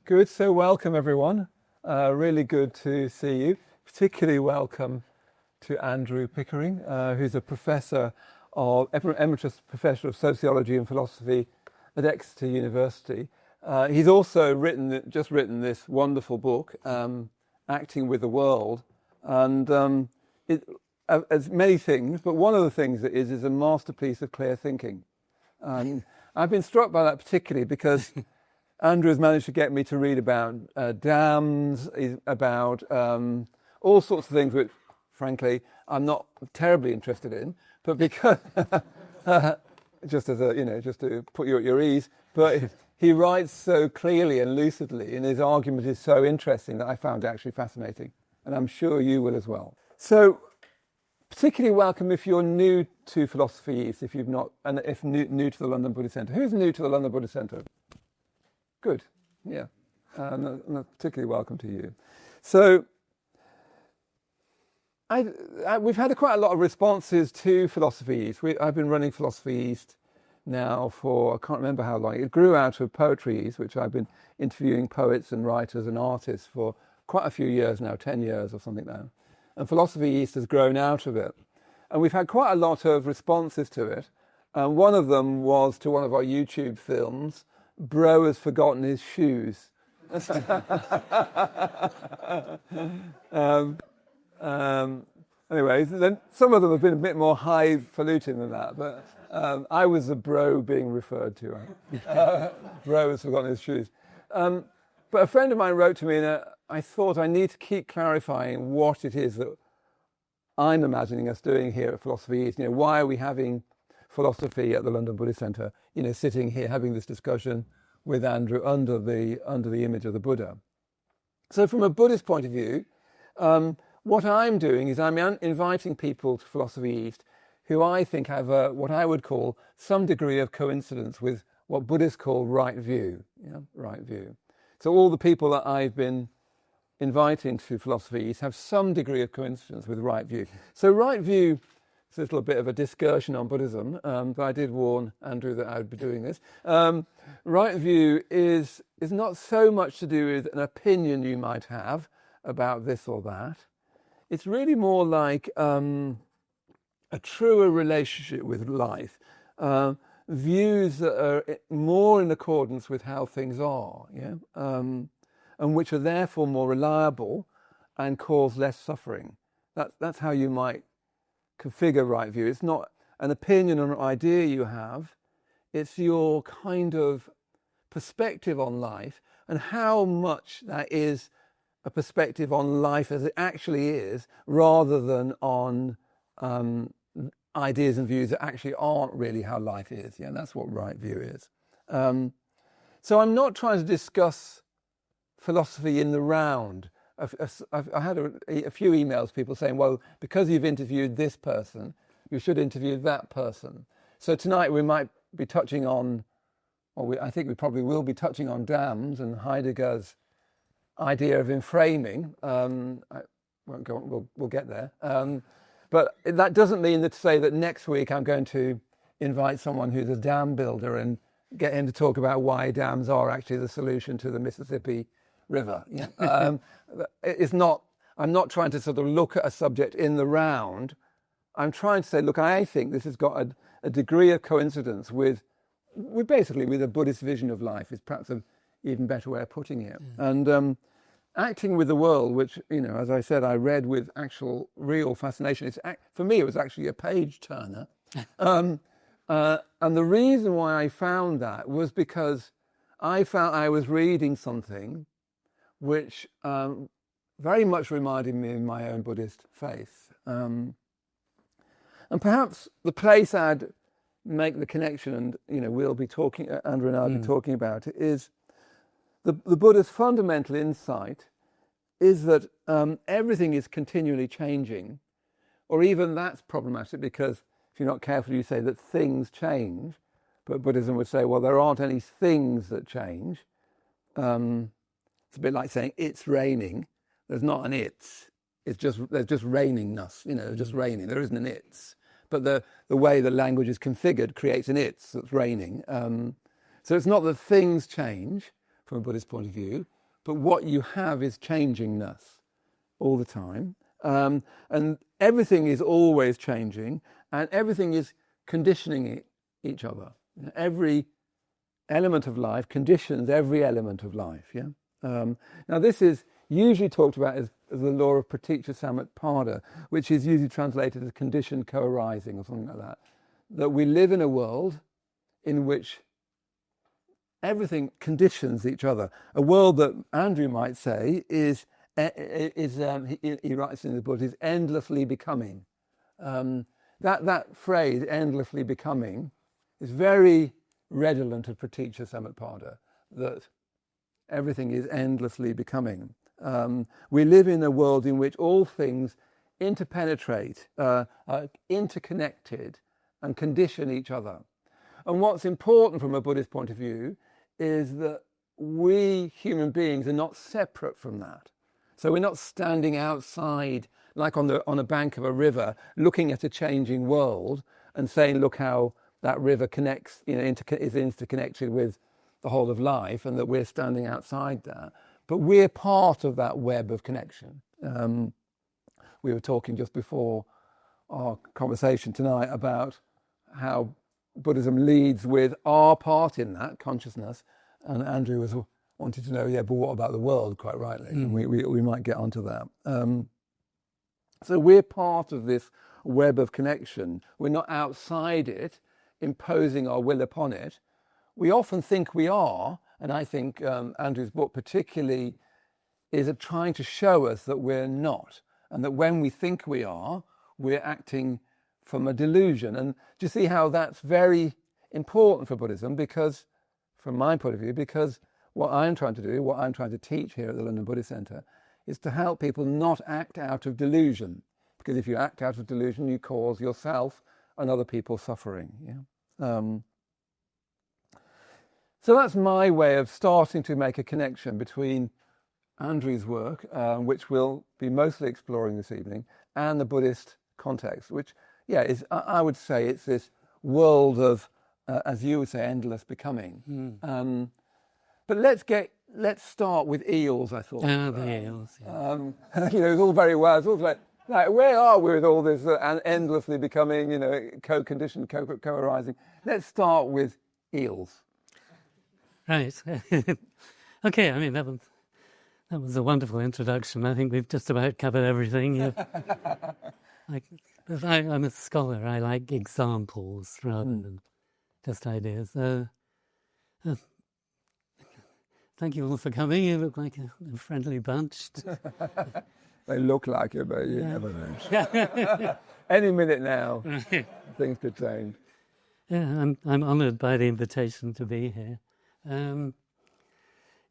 Good, so welcome everyone. Really good to see you. Particularly welcome to Andrew Pickering, who's a professor emeritus professor of sociology and philosophy at Exeter University. He's also just written this wonderful book, Acting with the World, and as many things, but one of the things it is a masterpiece of clear thinking. And I've been struck by that particularly because Andrew has managed to get me to read about dams, about all sorts of things which, frankly, I'm not terribly interested in, but because just to put you at your ease. But he writes so clearly and lucidly, and his argument is so interesting that I found it actually fascinating, and I'm sure you will as well. So, particularly welcome if you're new to PhilosophyEAST, if you've not, and if new to the London Buddhist Centre. Who's new to the London Buddhist Centre? Good, yeah. Particularly welcome to you. So, we've had quite a lot of responses to PhilosophyEAST. I've been running PhilosophyEAST now for, I can't remember how long. It grew out of PoetryEAST, which I've been interviewing poets and writers and artists for quite a few years now, 10 years or something now. And PhilosophyEAST has grown out of it. And we've had quite a lot of responses to it. And one of them was to one of our YouTube films, Bro Has Forgotten His Shoes. Anyway, then some of them have been a bit more highfalutin than that, but I was the bro being referred to. Bro has forgotten his shoes. But a friend of mine wrote to me, and I thought I need to keep clarifying what it is that I'm imagining us doing here at PhilosophyEAST. Why are we having philosophy at the London Buddhist Centre? Sitting here having this discussion with Andrew under the image of the Buddha. So, from a Buddhist point of view, what I'm doing is I'm inviting people to PhilosophyEAST who I think have what I would call some degree of coincidence with what Buddhists call right view. Right view. So all the people that I've been inviting to PhilosophyEAST have some degree of coincidence with right view. So right view is a little bit of a discursion on Buddhism, but I did warn Andrew that I would be doing this. Right view is not so much to do with an opinion you might have about this or that. It's really more like a truer relationship with life, views that are more in accordance with how things are, and which are therefore more reliable and cause less suffering. That's how you might configure right view. It's not an opinion or an idea you have, it's your kind of perspective on life and how much that is a perspective on life as it actually is, rather than on ideas and views that actually aren't really how life is. That's what right view is. So I'm not trying to discuss philosophy in the round. I had a few emails, people saying, well, because you've interviewed this person, you should interview that person. So tonight we might be touching on, I think we probably will be touching on dams and Heidegger's idea of enframing. I won't go on, we'll get there. But that doesn't mean to say that next week I'm going to invite someone who's a dam builder and get him to talk about why dams are actually the solution to the Mississippi River. I'm not trying to sort of look at a subject in the round. I'm trying to say, look, I think this has got a degree of coincidence with basically with a Buddhist vision of life, is perhaps an even better way of putting it. And Acting with the World, which, as I said, I read with actual real fascination. For me, it was actually a page turner. And the reason why I found that was because I felt I was reading something which very much reminded me of my own Buddhist faith. And perhaps the place I'd make the connection, and we'll be talking, Andrew and I'll be talking about it, is the Buddha's fundamental insight is that everything is continually changing, or even that's problematic because if you're not careful, you say that things change, but Buddhism would say, well, there aren't any things that change. It's a bit like saying it's raining. There's not an it's. There's just rainingness. Just raining. There isn't an it's. But the way the language is configured creates an it's that's raining. So it's not that things change, from a Buddhist point of view, but what you have is changingness all the time. And everything is always changing, and everything is conditioning each other. Every element of life conditions every element of life. Yeah. Now this is usually talked about as the law of praticca samutpada, which is usually translated as conditioned co-arising or something like that. That we live in a world in which everything conditions each other. A world that Andrew might say is he writes in the book, is endlessly becoming. That phrase, endlessly becoming, is very redolent of praticca samutpada, that everything is endlessly becoming. We live in a world in which all things interpenetrate, are interconnected, and condition each other. And what's important from a Buddhist point of view is that we human beings are not separate from that. So we're not standing outside, like on a bank of a river, looking at a changing world and saying, look how that river connects, is interconnected with the whole of life, and that we're standing outside that. But we're part of that web of connection. We were talking just before our conversation tonight about how Buddhism leads with our part in that consciousness, and Andrew was wanted to know, but what about the world, quite rightly, and we might get onto that. So we're part of this web of connection. We're not outside it, imposing our will upon it. We often think we are, and I think Andrew's book particularly is trying to show us that we're not, and that when we think we are, we're acting from a delusion. And do you see how that's very important for Buddhism? Because, from my point of view, because what I'm trying to do, what I'm trying to teach here at the London Buddhist Centre, is to help people not act out of delusion. Because if you act out of delusion, you cause yourself and other people suffering. Yeah. So that's my way of starting to make a connection between Andrew's work, which we'll be mostly exploring this evening, and the Buddhist context, which, is, I would say, it's this world of, as you would say, endless becoming. But let's start with eels, I thought. Oh, the eels. Yeah. It's all very well. It's all like where are we with all this endlessly becoming, co-conditioned, co-arising? Let's start with eels. Right. Okay. I mean, that was a wonderful introduction. I think we've just about covered everything. I'm a scholar. I like examples rather than just ideas. Thank you all for coming. You look like a friendly bunch. They look like it, but you never know. Any minute now, things could change. Yeah, I'm honoured by the invitation to be here.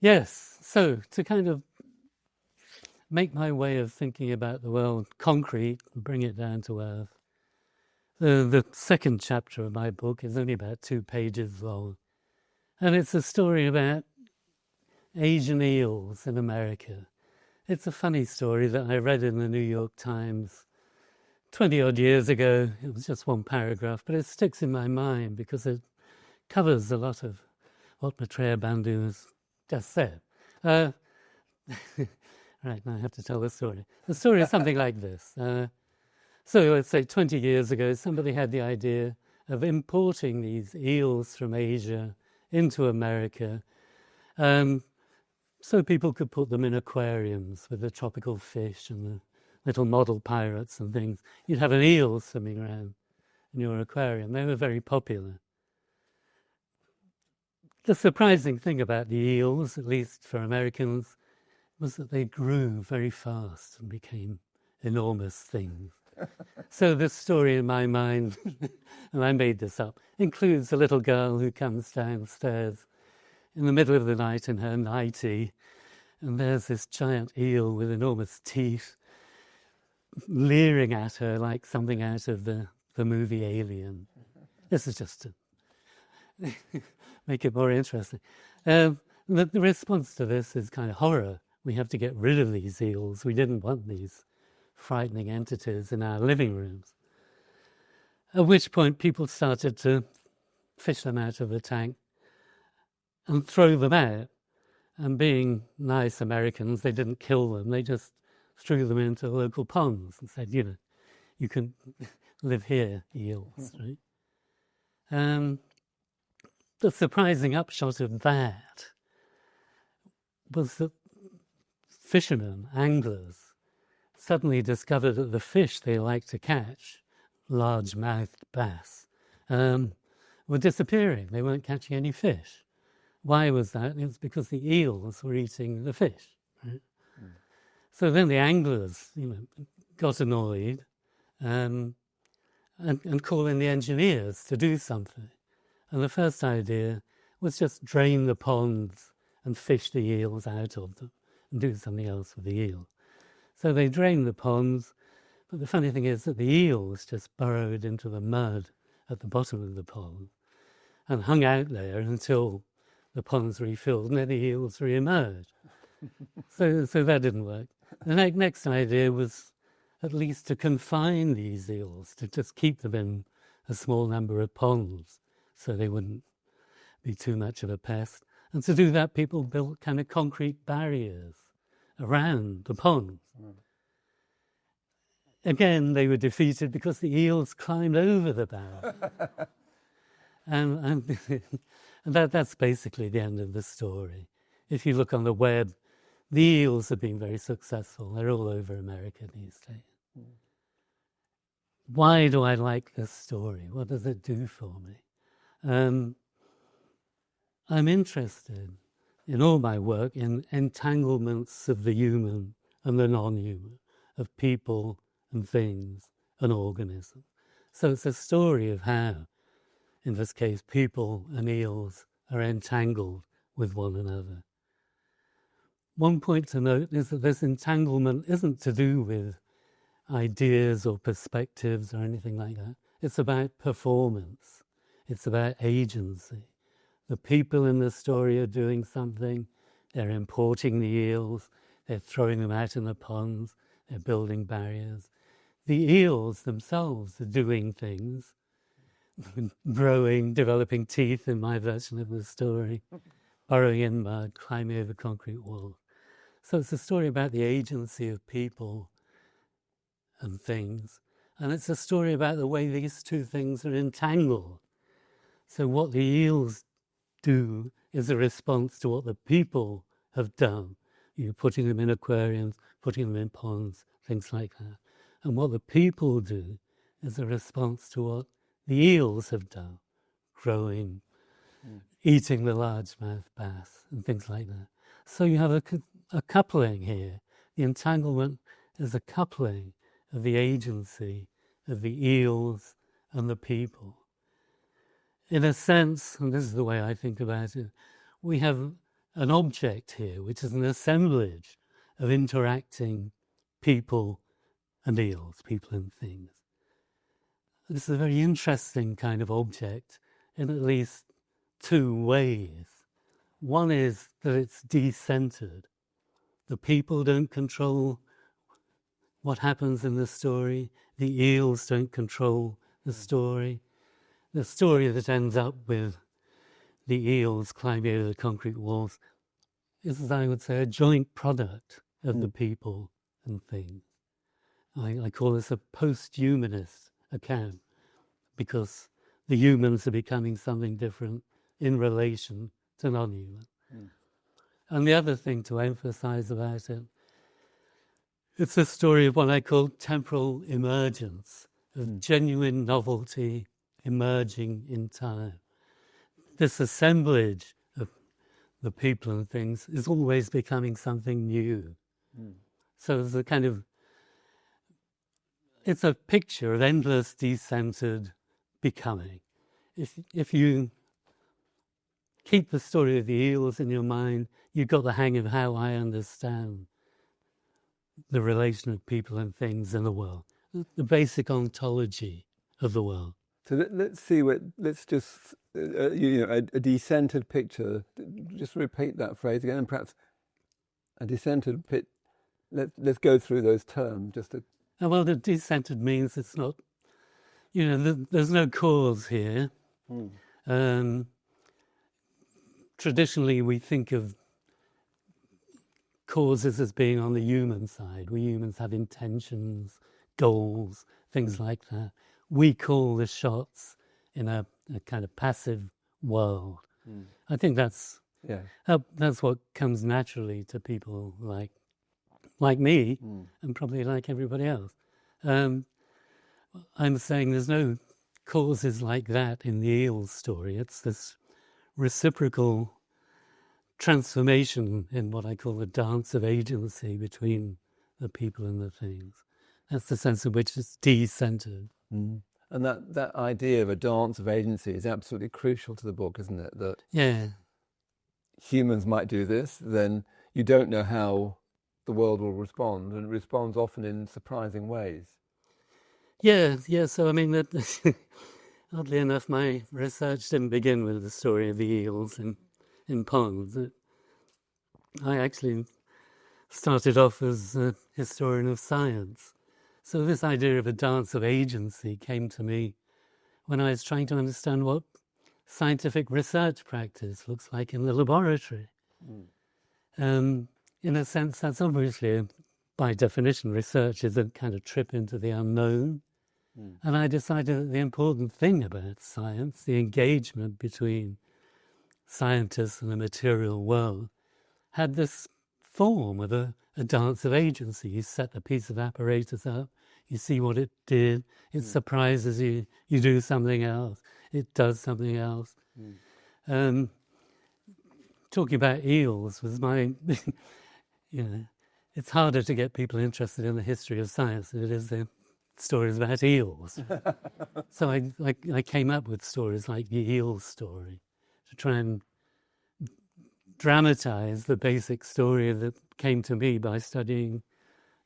Yes, so to kind of make my way of thinking about the world concrete and bring it down to earth, the second chapter of my book is only about 2 pages long, and it's a story about Asian eels in America. It's a funny story that I read in the New York Times 20-odd years ago. It was just one paragraph, but it sticks in my mind because it covers a lot of what Maitreyabandhu has just said. Right, now I have to tell the story. The story is something like this. So let's say 20 years ago, somebody had the idea of importing these eels from Asia into America, so people could put them in aquariums with the tropical fish and the little model pirates and things. You'd have an eel swimming around in your aquarium. They were very popular. The surprising thing about the eels, at least for Americans, was that they grew very fast and became enormous things. So this story in my mind, and I made this up, includes a little girl who comes downstairs in the middle of the night in her nightie, and there's this giant eel with enormous teeth leering at her like something out of the movie Alien. This is just to make it more interesting. The response to this is kind of horror. We have to get rid of these eels. We didn't want these frightening entities in our living rooms. At which point people started to fish them out of the tank and throw them out. And being nice Americans, they didn't kill them. They just threw them into local ponds and said, you can live here, eels, right? The surprising upshot of that was that fishermen, anglers, suddenly discovered that the fish they liked to catch, large-mouthed bass, were disappearing. They weren't catching any fish. Why was that? It was because the eels were eating the fish. Right? So then the anglers, got annoyed and called in the engineers to do something. And the first idea was just drain the ponds and fish the eels out of them and do something else with the eel. So they drained the ponds, but the funny thing is that the eels just burrowed into the mud at the bottom of the pond and hung out there until the ponds refilled and then the eels re-emerged. So that didn't work. The next idea was at least to confine these eels, to just keep them in a small number of ponds so they wouldn't be too much of a pest. And to do that, people built kind of concrete barriers around the ponds. Again, they were defeated because the eels climbed over the barrier. and that's basically the end of the story. If you look on the web, the eels have been very successful. They're all over America these days. Why do I like this story? What does it do for me? I'm interested in all my work in entanglements of the human and the non-human, of people and things and organisms. So it's a story of how, in this case, people and eels are entangled with one another. One point to note is that this entanglement isn't to do with ideas or perspectives or anything like that. It's about performance. It's about agency. The people in the story are doing something. They're importing the eels. They're throwing them out in the ponds. They're building barriers. The eels themselves are doing things, growing, developing teeth in my version of the story, burrowing in mud, climbing over concrete walls. So it's a story about the agency of people and things. And it's a story about the way these two things are entangled. So what the eels do is a response to what the people have done. You're putting them in aquariums, putting them in ponds, things like that. And what the people do is a response to what the eels have done, growing, eating the largemouth bass, and things like that. So you have a coupling here. The entanglement is a coupling of the agency of the eels and the people. In a sense, and this is the way I think about it, we have an object here, which is an assemblage of interacting people and eels, people and things. This is a very interesting kind of object in at least two ways. One is that it's decentered. The people don't control what happens in the story. The eels don't control the story. The story that ends up with the eels climbing over the concrete walls is, as I would say, a joint product of the people and things. I call this a post-humanist account because the humans are becoming something different in relation to non-human. And the other thing to emphasize about it, it's a story of what I call temporal emergence, of genuine novelty emerging in time. This assemblage of the people and things is always becoming something new. So there's a kind of, it's a picture of endless decentered becoming. If you keep the story of the eels in your mind, you've got the hang of how I understand the relation of people and things in the world, the basic ontology of the world. So let's see let's just, a decentered picture. Just repeat that phrase again, and perhaps a decentered pit. Let's go through those terms just to. Well, the decentered means it's not, there's no cause here. Traditionally, we think of causes as being on the human side. We humans have intentions, goals, things like that. We call the shots in a kind of passive world. I think that's what comes naturally to people like me, and probably like everybody else. I'm saying there's no causes like that in the eel story. It's this reciprocal transformation in what I call the dance of agency between the people and the things. That's the sense in which it's de-centered. And that idea of a dance of agency is absolutely crucial to the book, isn't it? That humans might do this, then you don't know how the world will respond, and it responds often in surprising ways. Yeah. So, I mean, that oddly enough, my research didn't begin with the story of the eels in ponds. I actually started off as a historian of science. So this idea of a dance of agency came to me when I was trying to understand what scientific research practice looks like in the laboratory. In a sense, that's obviously, by definition, research is a kind of trip into the unknown. And I decided that the important thing about science, the engagement between scientists and the material world, had this form of a dance of agency. You set a piece of apparatus up, you see what it did, it surprises you, you do something else, it does something else. Talking about eels was my, it's harder to get people interested in the history of science than it is the stories about eels. So I came up with stories like the eel story to try and dramatize the basic story that came to me by studying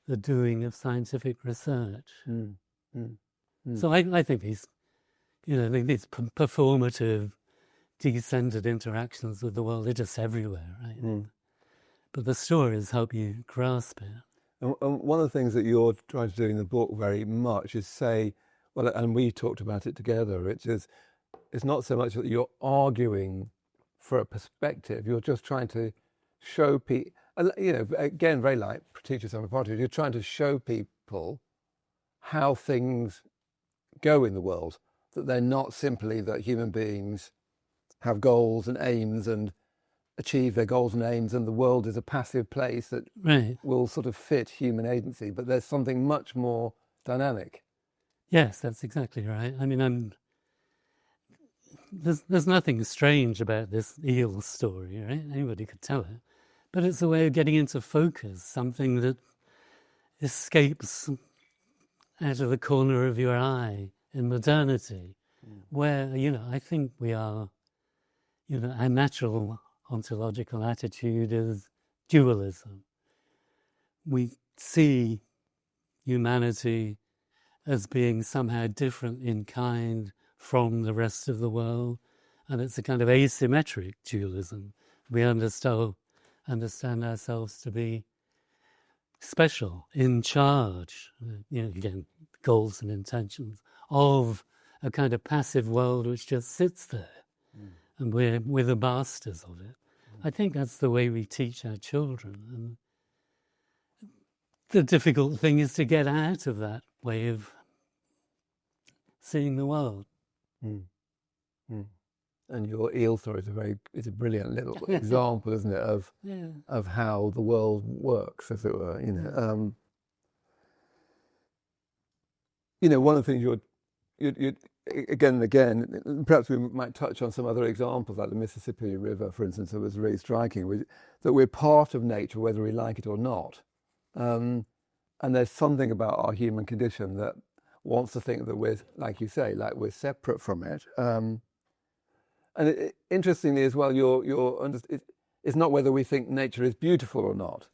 the doing of scientific research. So I think these performative, decentered interactions with the world are just everywhere, right? But the stories help you grasp it. And one of the things that you're trying to do in the book very much is say, well, and we talked about it together, which is, it's not so much that you're arguing for a perspective, you're just trying to show people, again, very like teachers on the project, you're trying to show people how things go in the world, that they're not simply that human beings have goals and aims and achieve their goals and aims, and the world is a passive place that will sort of fit human agency, but there's something much more dynamic. Yes, that's exactly right. I mean, there's nothing strange about this eel story, right? Anybody could tell it. But it's a way of getting into focus, something that escapes out of the corner of your eye in modernity, where, I think we are, our natural ontological attitude is dualism. We see humanity as being somehow different in kind from the rest of the world, and it's a kind of asymmetric dualism. We understand ourselves to be special, in charge, again, goals and intentions, of a kind of passive world which just sits there. And we're the masters of it. I think that's the way we teach our children. And the difficult thing is to get out of that way of seeing the world. And your eel story is a brilliant little example, isn't it, of how the world works, as it were. One of the things you again and again, perhaps we might touch on some other examples, like the Mississippi River, for instance, that was really striking, that we're part of nature, whether we like it or not. And there's something about our human condition that wants to think that we're, like you say, like we're separate from it. And interestingly as well, it's not whether we think nature is beautiful or not.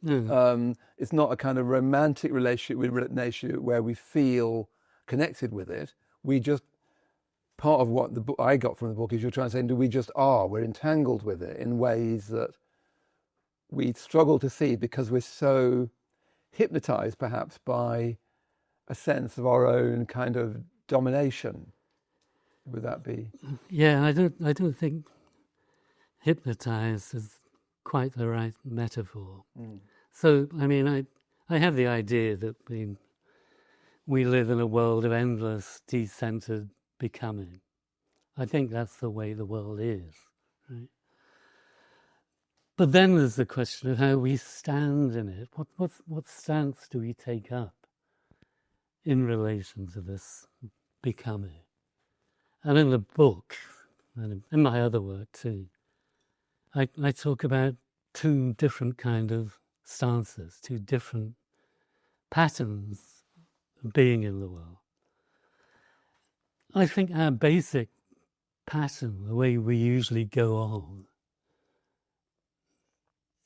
It's not a kind of romantic relationship with nature where we feel connected with it. We just, part of what I got from the book is you're trying to say, we just are. We're entangled with it in ways that we struggle to see because we're so hypnotized perhaps by a sense of our own kind of domination. Would that be? Yeah, I don't think hypnotized is quite the right metaphor. So, I mean, I have the idea that we live in a world of endless, decentered becoming. I think that's the way the world is, right? But then there's the question of how we stand in it. What stance do we take up in relation to this becoming? And in the book, and in my other work too, I talk about two different kind of stances, two different patterns of being in the world. I think our basic pattern, the way we usually go on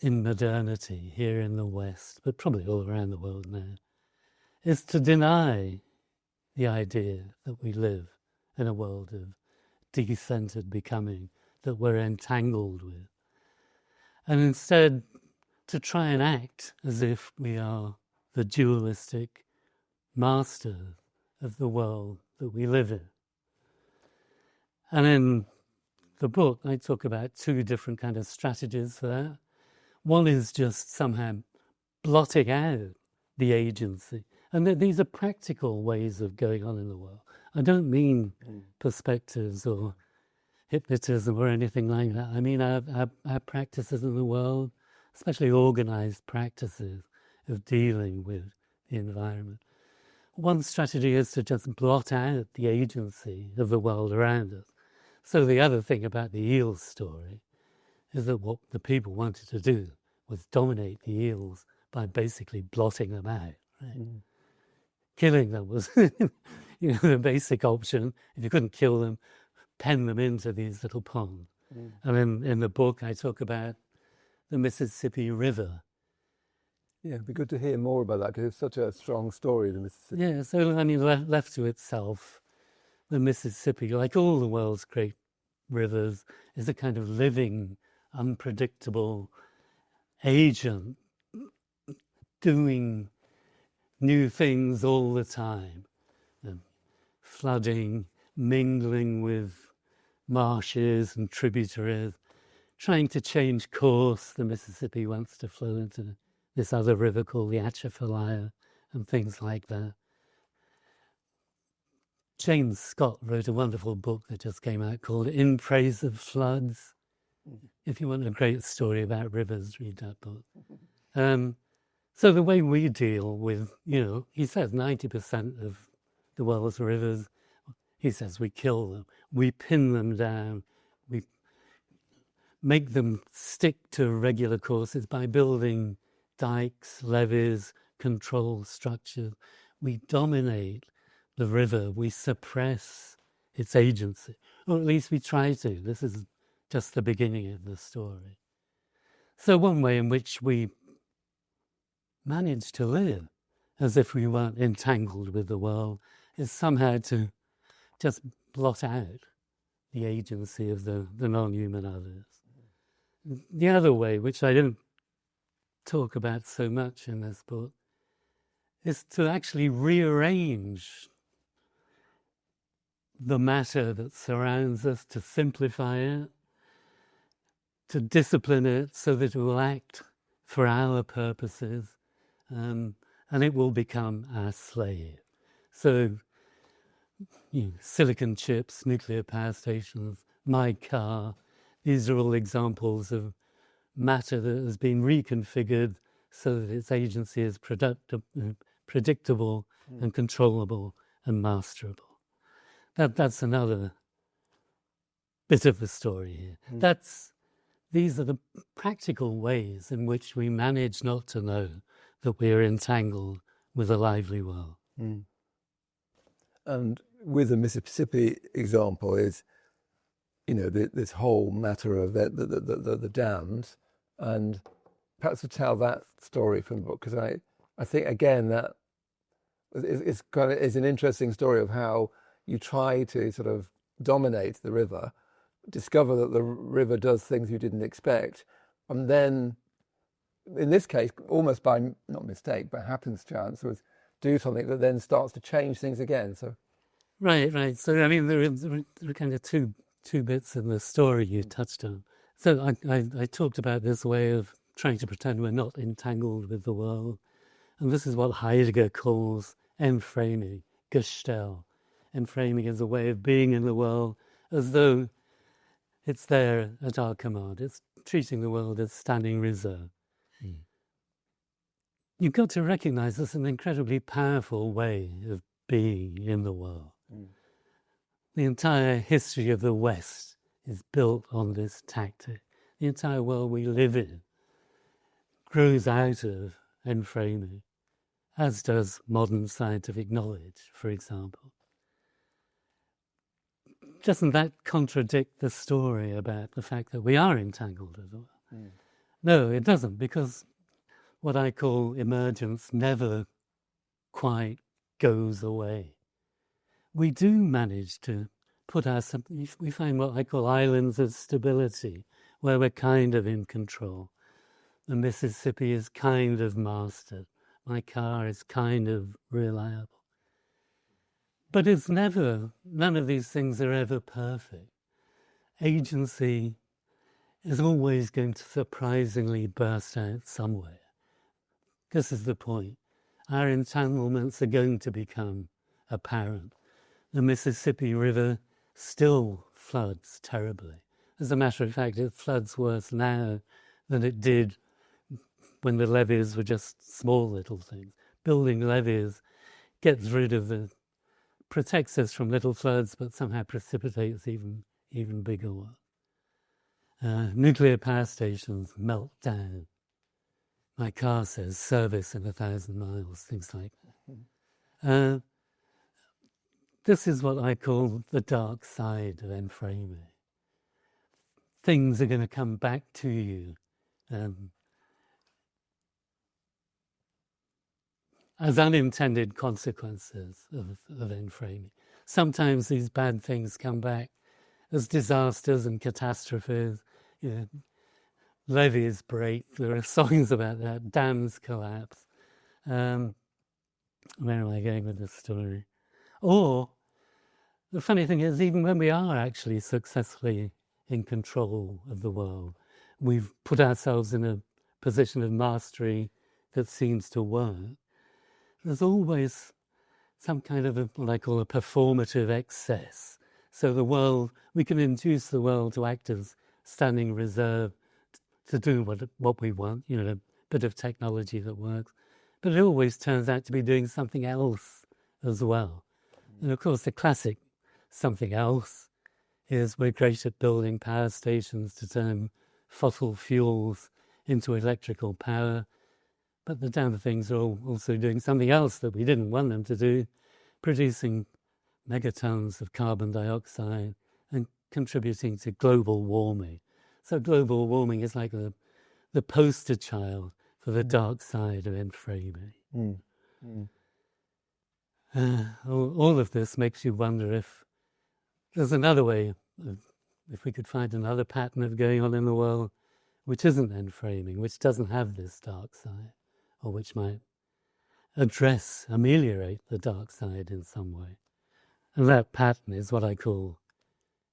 in modernity here in the West, but probably all around the world now, is to deny the idea that we live in a world of decentered becoming that we're entangled with, and instead to try and act as if we are the dualistic master of the world that we live in. And in the book, I talk about two different kind of strategies for that. One is just somehow blotting out the agency. And these are practical ways of going on in the world. I don't mean perspectives or hypnotism or anything like that. I mean our practices in the world, especially organized practices of dealing with the environment. One strategy is to just blot out the agency of the world around us. So the other thing about the eels story is that what the people wanted to do was dominate the eels by basically blotting them out. Right? Killing them was the basic option. If you couldn't kill them, pen them into these little ponds. And in the book, I talk about the Mississippi River. Yeah, it'd be good to hear more about that because it's such a strong story, the Mississippi. Yeah, so I mean, left to itself, the Mississippi, like all the world's great rivers, is a kind of living, unpredictable agent doing new things all the time, flooding, mingling with marshes and tributaries, trying to change course. The Mississippi wants to flow into this other river called the Atchafalaya and things like that. James Scott wrote a wonderful book that just came out called In Praise of Floods. If you want a great story about rivers, read that book. So the way we deal with, he says 90% of the world's rivers, he says we kill them, we pin them down, we make them stick to regular courses by building dikes, levees, control structures. We dominate the river, we suppress its agency, or at least we try to. This is just the beginning of the story. So one way in which we manage to live as if we weren't entangled with the world is somehow to just blot out the agency of the non-human others. The other way, which I didn't talk about so much in this book, is to actually rearrange the matter that surrounds us, to simplify it, to discipline it so that it will act for our purposes, and it will become our slave. So, silicon chips, nuclear power stations, my car, these are all examples of matter that has been reconfigured so that its agency is predictable and controllable and masterable. That's another bit of the story here. These are the practical ways in which we manage not to know that we're entangled with a lively world. And with the Mississippi example is, this whole matter of the dams, and perhaps to tell that story from the book, because I think again that is an interesting story of how you try to sort of dominate the river, discover that the river does things you didn't expect, and then, in this case, almost by, not mistake, but happenstance, was do something that then starts to change things again. So, Right. So, I mean, there are kind of two bits in the story you touched on. So I talked about this way of trying to pretend we're not entangled with the world. And this is what Heidegger calls enframing, Gestell. Enframing is a way of being in the world as though it's there at our command. It's treating the world as standing reserve. You've got to recognize this is an incredibly powerful way of being in the world. The entire history of the West is built on this tactic. The entire world we live in grows out of enframing, as does modern scientific knowledge, for example. Doesn't that contradict the story about the fact that we are entangled with the world? No, it doesn't, because what I call emergence never quite goes away. We do manage to put ourselves, we find what I call islands of stability, where we're kind of in control. The Mississippi is kind of mastered. My car is kind of reliable. But it's never, none of these things are ever perfect. Agency is always going to surprisingly burst out somewhere. This is the point. Our entanglements are going to become apparent. The Mississippi River still floods terribly. As a matter of fact, it floods worse now than it did when the levees were just small little things. Building levees gets rid of protects us from little floods, but somehow precipitates even bigger ones. Nuclear power stations melt down. My car says service in 1,000 miles, things like that. This is what I call the dark side of enframing. Things are going to come back to you as unintended consequences of enframing. Sometimes these bad things come back as disasters and catastrophes. You know, levees break, there are songs about that, dams collapse. Where am I going with this story? Or, the funny thing is, even when we are actually successfully in control of the world, we've put ourselves in a position of mastery that seems to work. There's always some kind of what I call a performative excess. So the world, we can induce the world to act as standing reserve to do what we want, you know, a bit of technology that works. But it always turns out to be doing something else as well. And of course, the classic something else is we're great at building power stations to turn fossil fuels into electrical power. But the damn things are also doing something else that we didn't want them to do, producing megatons of carbon dioxide and contributing to global warming. So global warming is like the poster child for the dark side of enframing. All of this makes you wonder if there's another way, if we could find another pattern of going on in the world which isn't enframing, which doesn't have this dark side, or which might ameliorate the dark side in some way. And that pattern is what I call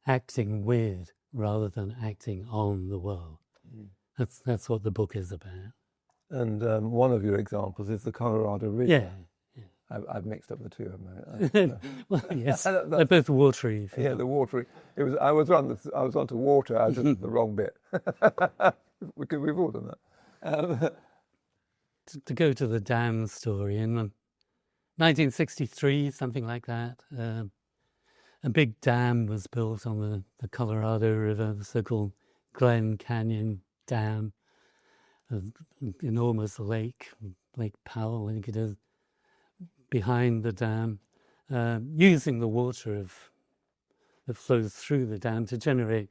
acting with rather than acting on the world. That's what the book is about. And one of your examples is the Colorado River. Yeah. I've mixed up the two, haven't I? Well, yes, they're both watery. Yeah, the watery. I was onto water. I did the wrong bit. We've all done that. To go to the dam story, in 1963, something like that, a big dam was built on the Colorado River, the so-called Glen Canyon Dam, an enormous lake, Lake Powell, I think it is, behind the dam, using the water that flows through the dam to generate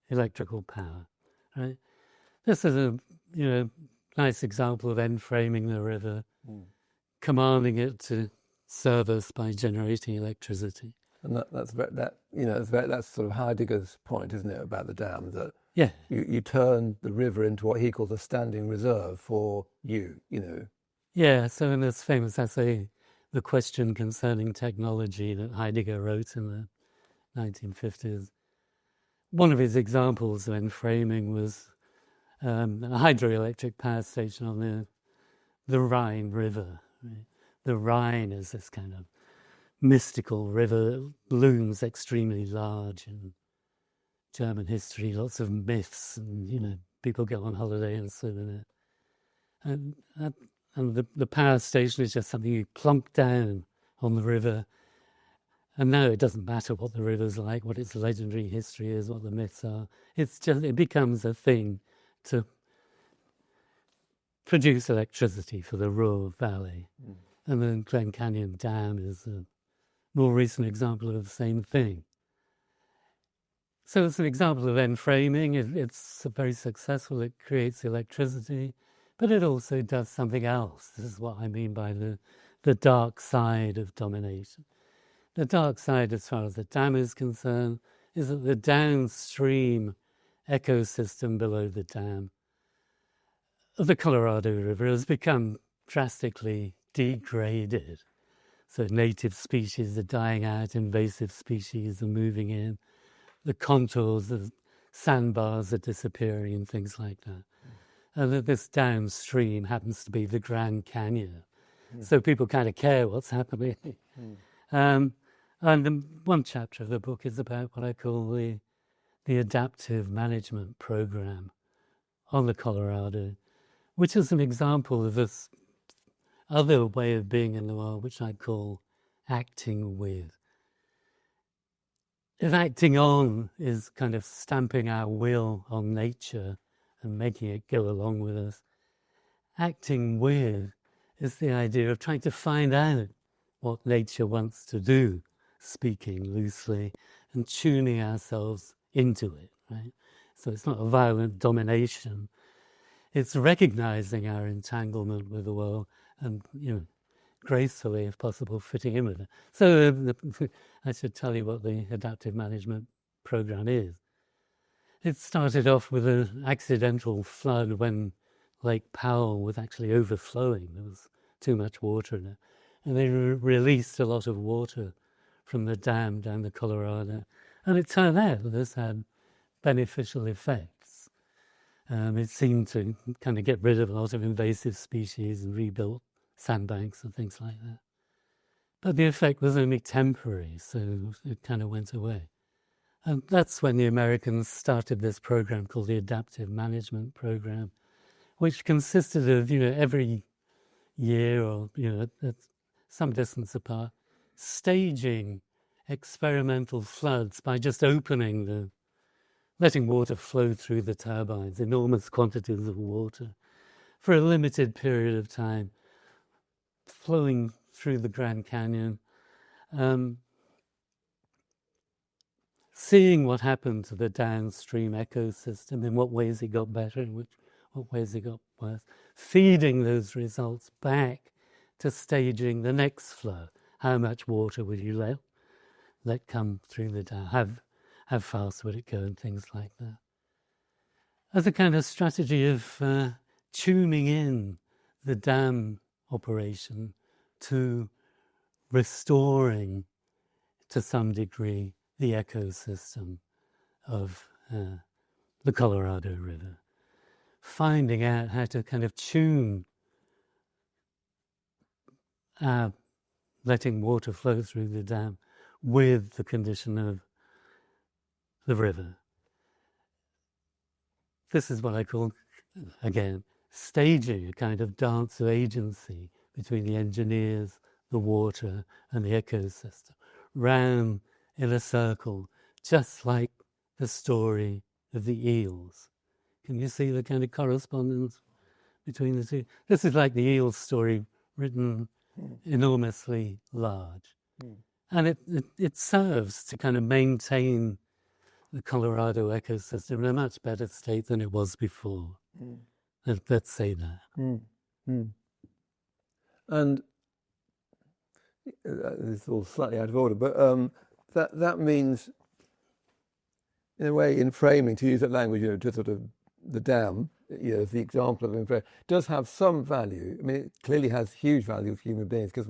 electrical power. Right? This is a nice example of enframing the river, commanding it to serve us by generating electricity. And that's sort of Heidegger's point, isn't it, about the dam, that you turn the river into what he calls a standing reserve for you. Yeah, so in this famous essay, The Question Concerning Technology, that Heidegger wrote in the 1950s, one of his examples of enframing was a hydroelectric power station on the Rhine River. Right? The Rhine is this kind of mystical river that looms extremely large in German history. Lots of myths, and people go on holiday and swim in it. And the power station is just something you plonk down on the river. And now it doesn't matter what the river's like, what its legendary history is, what the myths are. It becomes a thing to produce electricity for the Ruhr Valley. And the Glen Canyon Dam is a more recent example of the same thing. So it's an example of enframing. It's very successful. It creates electricity, but it also does something else. This is what I mean by the dark side of domination. The dark side, as far as the dam is concerned, is that the downstream ecosystem below the dam of the Colorado River has become drastically degraded. So native species are dying out, invasive species are moving in, the contours of sandbars are disappearing and things like that. And that this downstream happens to be the Grand Canyon. So people kind of care what's happening. And one chapter of the book is about what I call the adaptive management program on the Colorado, which is an example of this other way of being in the world, which I call acting with. If acting on is kind of stamping our will on nature and making it go along with us, acting with is the idea of trying to find out what nature wants to do, speaking loosely, and tuning ourselves into it, right? So it's not a violent domination. It's recognizing our entanglement with the world and, gracefully, if possible, fitting in with it. So I should tell you what the adaptive management program is. It started off with an accidental flood when Lake Powell was actually overflowing. There was too much water in it. And they released a lot of water from the dam down the Colorado. And it turned out that this had beneficial effects. It seemed to kind of get rid of a lot of invasive species and rebuilt sandbanks and things like that. But the effect was only temporary, so it kind of went away. And that's when the Americans started this program called the Adaptive Management Program, which consisted of, every year or, at some distance apart, staging experimental floods by just letting water flow through the turbines, enormous quantities of water, for a limited period of time, flowing through the Grand Canyon, seeing what happened to the downstream ecosystem, in what ways it got better, in what ways it got worse, feeding those results back to staging the next flow. How much water would you let come through the dam? How fast would it go, and things like that. As a kind of strategy of tuning in the dam operation to restoring, to some degree, the ecosystem of the Colorado River. Finding out how to kind of tune letting water flow through the dam with the condition of the river. This is what I call, again, staging, a kind of dance of agency between the engineers, the water, and the ecosystem, round in a circle, just like the story of the eels. Can you see the kind of correspondence between the two? This is like the eel story written enormously large. And it serves to kind of maintain the Colorado ecosystem in a much better state than it was before. Let's say that. And it's all slightly out of order, but that means, in a way, Enframing, to use that language, to sort of the dam, as the example of Enframing, does have some value. I mean, it clearly has huge value for human beings, because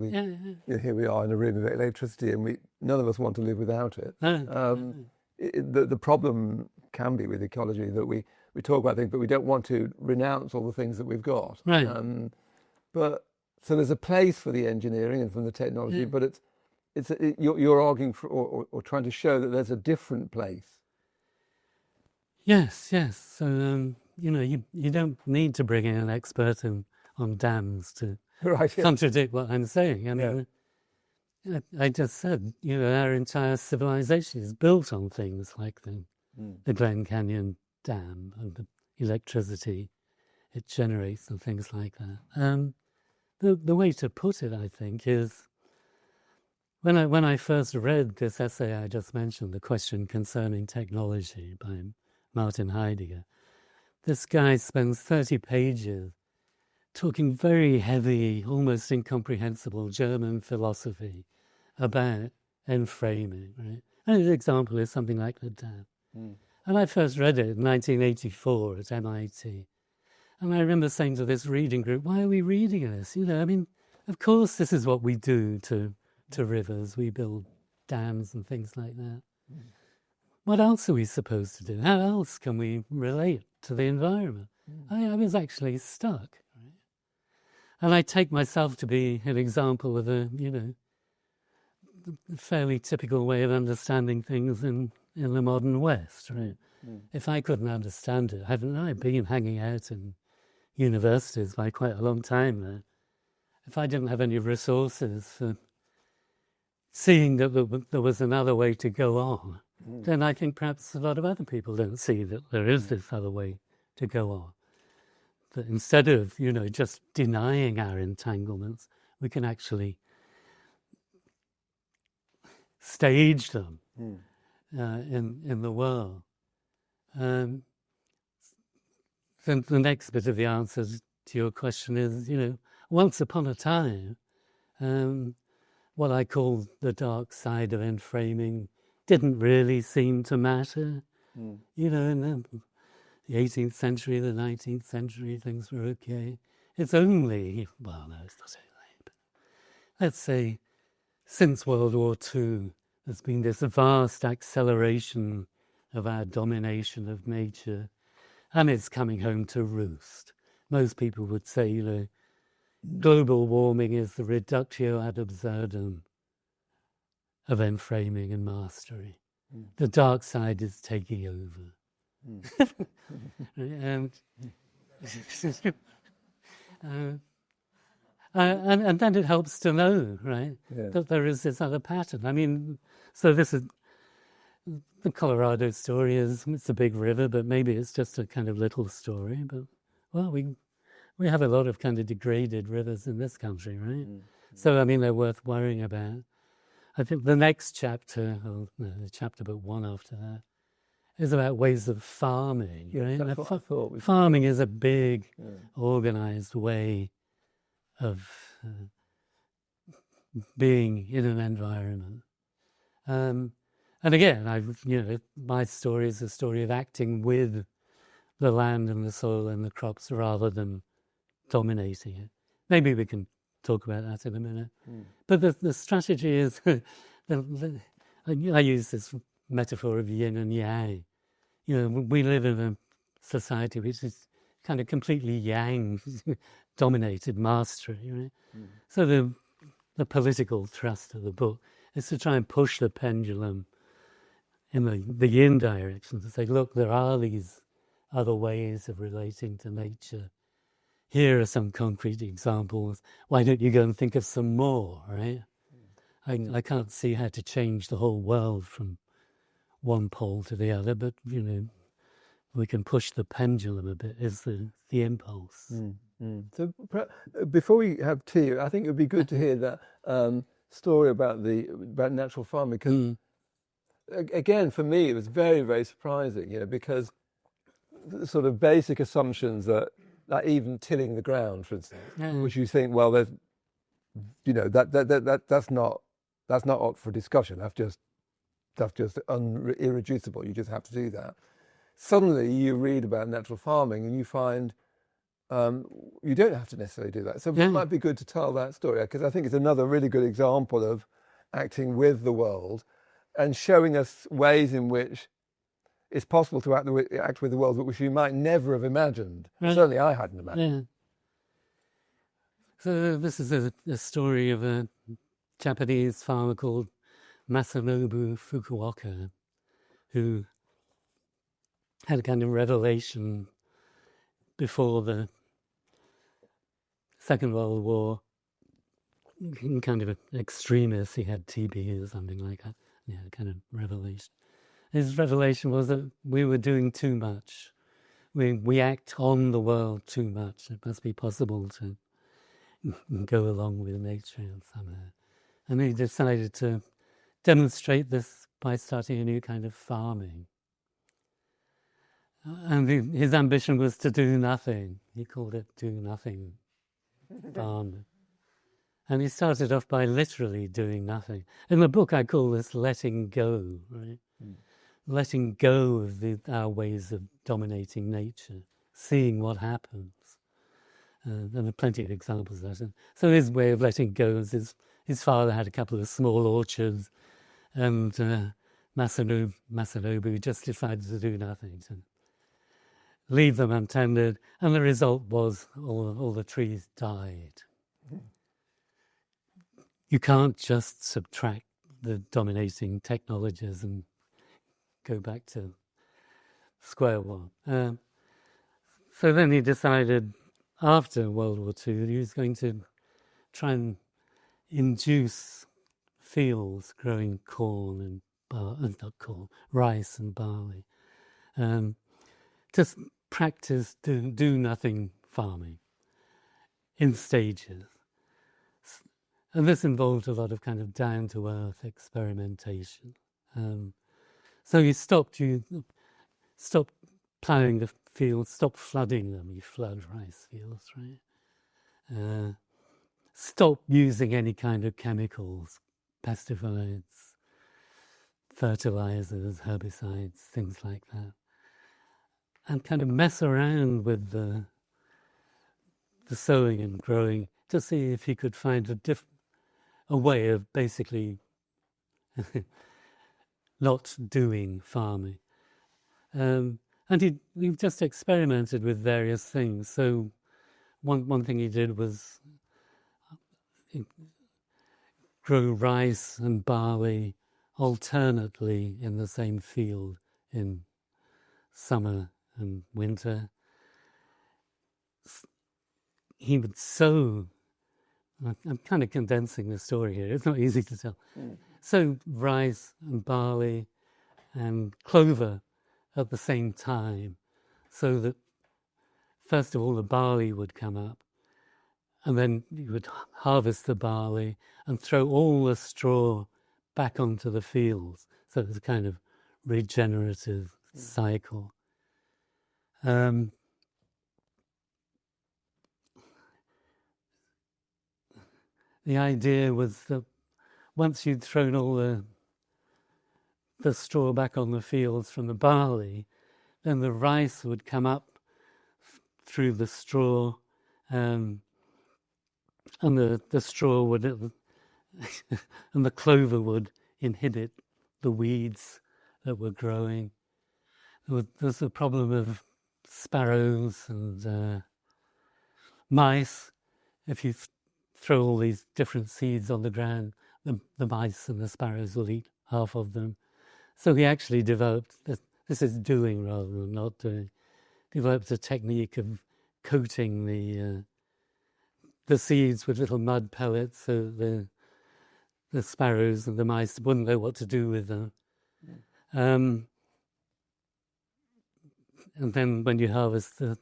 here we are in a room of electricity, and none of us want to live without it. The problem can be with ecology that we we talk about things, but we don't want to renounce all the things that we've got. Right. But so there's a place for the engineering and from the technology, but you're arguing for or trying to show that there's a different place. Yes. So you don't need to bring in an expert on dams to contradict what I'm saying. I mean, I just said, our entire civilization is built on things like the Glen Canyon Dam and the electricity it generates and things like that. The way to put it, I think, is when I first read this essay I just mentioned, The Question Concerning Technology by Martin Heidegger, this guy spends 30 pages talking very heavy, almost incomprehensible German philosophy about enframing, right? And an example is something like the dam. And I first read it in 1984 at MIT. And I remember saying to this reading group, why are we reading this? Of course this is what we do to rivers. We build dams and things like that. What else are we supposed to do? How else can we relate to the environment? I was actually stuck. Right? And I take myself to be an example of a fairly typical way of understanding things in the modern West. Right? If I couldn't understand it, haven't I been hanging out in universities by quite a long time now? If I didn't have any resources for seeing that there was another way to go on, then I think perhaps a lot of other people don't see that there is this other way to go on. That instead of, just denying our entanglements, we can actually stage them in the world. Then the next bit of the answer to your question is, once upon a time, what I call the dark side of enframing didn't really seem to matter. In the 18th century, the 19th century, things were okay. It's only, well, no, it's not only, but let's say since World War II, there's been this vast acceleration of our domination of nature, and it's coming home to roost. Most people would say, global warming is the reductio ad absurdum of enframing and mastery. The dark side is taking over. and then it helps to know, right, that there is this other pattern. I mean, so this is the Colorado story. It's a big river, but maybe it's just a kind of little story. But well, we have a lot of kind of degraded rivers in this country, right? So I mean, they're worth worrying about. I think the next chapter, or no, the chapter but one after that, is about ways of farming. Right? That's what I thought. Farming is a big, organized way of being in an environment. And again, my story is a story of acting with the land and the soil and the crops rather than dominating it. Maybe we can talk about that in a minute. But the strategy is, I use this metaphor of yin and yang. We live in a society which is kind of completely yang dominated mastery, right? So the political thrust of the book is to try and push the pendulum in the yin direction, to say, look, there are these other ways of relating to nature. Here are some concrete examples. Why don't you go and think of some more, right? I can't see how to change the whole world from one pole to the other, but, we can push the pendulum a bit, is the impulse. So before we have tea, I think it would be good to hear that story about natural farming, because again, for me, it was very, very surprising, because the sort of basic assumptions that even tilling the ground, for instance, which you think, well, there's, that's not up for discussion. That's just irreducible. You just have to do that. Suddenly, you read about natural farming and you find you don't have to necessarily do that. So it might be good to tell that story, because I think it's another really good example of acting with the world and showing us ways in which it's possible to act with the world which you might never have imagined. Right. Certainly I hadn't imagined. Yeah. So this is a story of a Japanese farmer called Masanobu Fukuoka, who had a kind of revelation before the Second World War. Kind of an extremist, he had TB or something like that. Yeah, kind of revelation. His revelation was that we were doing too much. We act on the world too much. It must be possible to go along with nature somehow. And he decided to demonstrate this by starting a new kind of farming. And his ambition was to do nothing. He called it do nothing farming. And he started off by literally doing nothing. In the book I call this letting go, right? Letting go of our ways of dominating nature, seeing what happens. And there are plenty of examples of that. So his way of letting go is his father had a couple of small orchards, and Masanobu just decided to do nothing, to leave them untended, and the result was all the trees died. You can't just subtract the dominating technologies and go back to square one. So then he decided, after World War II, that he was going to try and induce fields growing corn and rice and barley. Just practice do nothing farming in stages. And this involved a lot of kind of down-to-earth experimentation. So you stopped ploughing the fields, stop flooding them. You flood rice fields, right? Stop using any kind of chemicals, pesticides, fertilizers, herbicides, things like that. And kind of mess around with the sowing and growing to see if he could find a way of basically not doing farming. And he just experimented with various things. So one thing he did was grow rice and barley alternately in the same field in summer and winter. He would sow, I'm kind of condensing the story here, it's not easy to tell. So rice and barley and clover at the same time, so that first of all the barley would come up, and then you would harvest the barley and throw all the straw back onto the fields. So it's a kind of regenerative cycle. The idea was that once you'd thrown all the straw back on the fields from the barley, then the rice would come up through the straw, and the straw would and the clover would inhibit the weeds that were growing. There's a problem of sparrows and mice. If you throw all these different seeds on the ground, the mice and the sparrows will eat half of them. So he actually developed, this is doing rather than not doing, developed a technique of coating the seeds with little mud pellets so the sparrows and the mice wouldn't know what to do with them. And then when you harvest the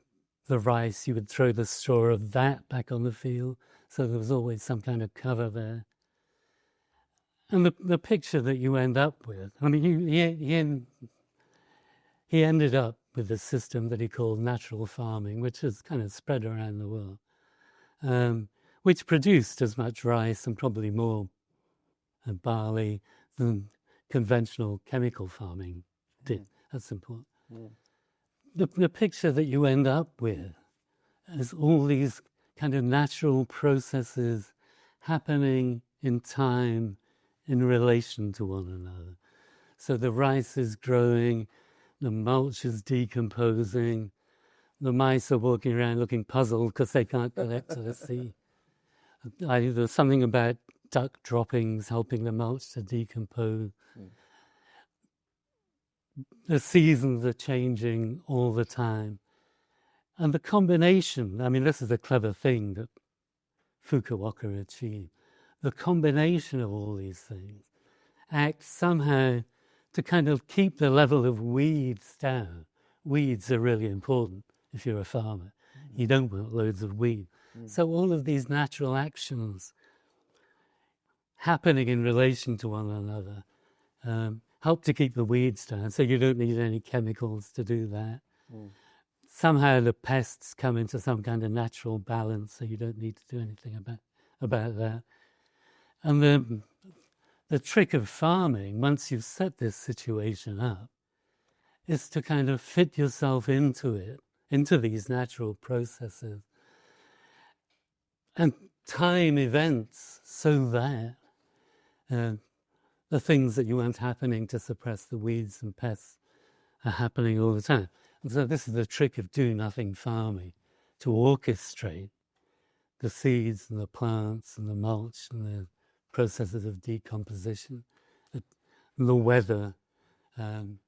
rice, you would throw the straw of that back on the field, so there was always some kind of cover there. And the picture that you end up with, I mean, he ended up with a system that he called natural farming, which is kind of spread around the world, which produced as much rice and probably more barley than conventional chemical farming did. That's important. The picture that you end up with is all these kind of natural processes happening in time in relation to one another. So the rice is growing, the mulch is decomposing, the mice are walking around looking puzzled because they can't collect to the sea. There's something about duck droppings helping the mulch to decompose. The seasons are changing all the time. And the combination, I mean, this is a clever thing that Fukuoka achieved. The combination of all these things acts somehow to kind of keep the level of weeds down. Weeds are really important if you're a farmer. You don't want loads of weed. So all of these natural actions happening in relation to one another help to keep the weeds down, so you don't need any chemicals to do that. Somehow the pests come into some kind of natural balance, so you don't need to do anything about that. And the trick of farming, once you've set this situation up, is to kind of fit yourself into it, into these natural processes, and time events so that the things that you want happening to suppress the weeds and pests are happening all the time. And so this is the trick of do-nothing farming, to orchestrate the seeds and the plants and the mulch and the processes of decomposition, the weather. And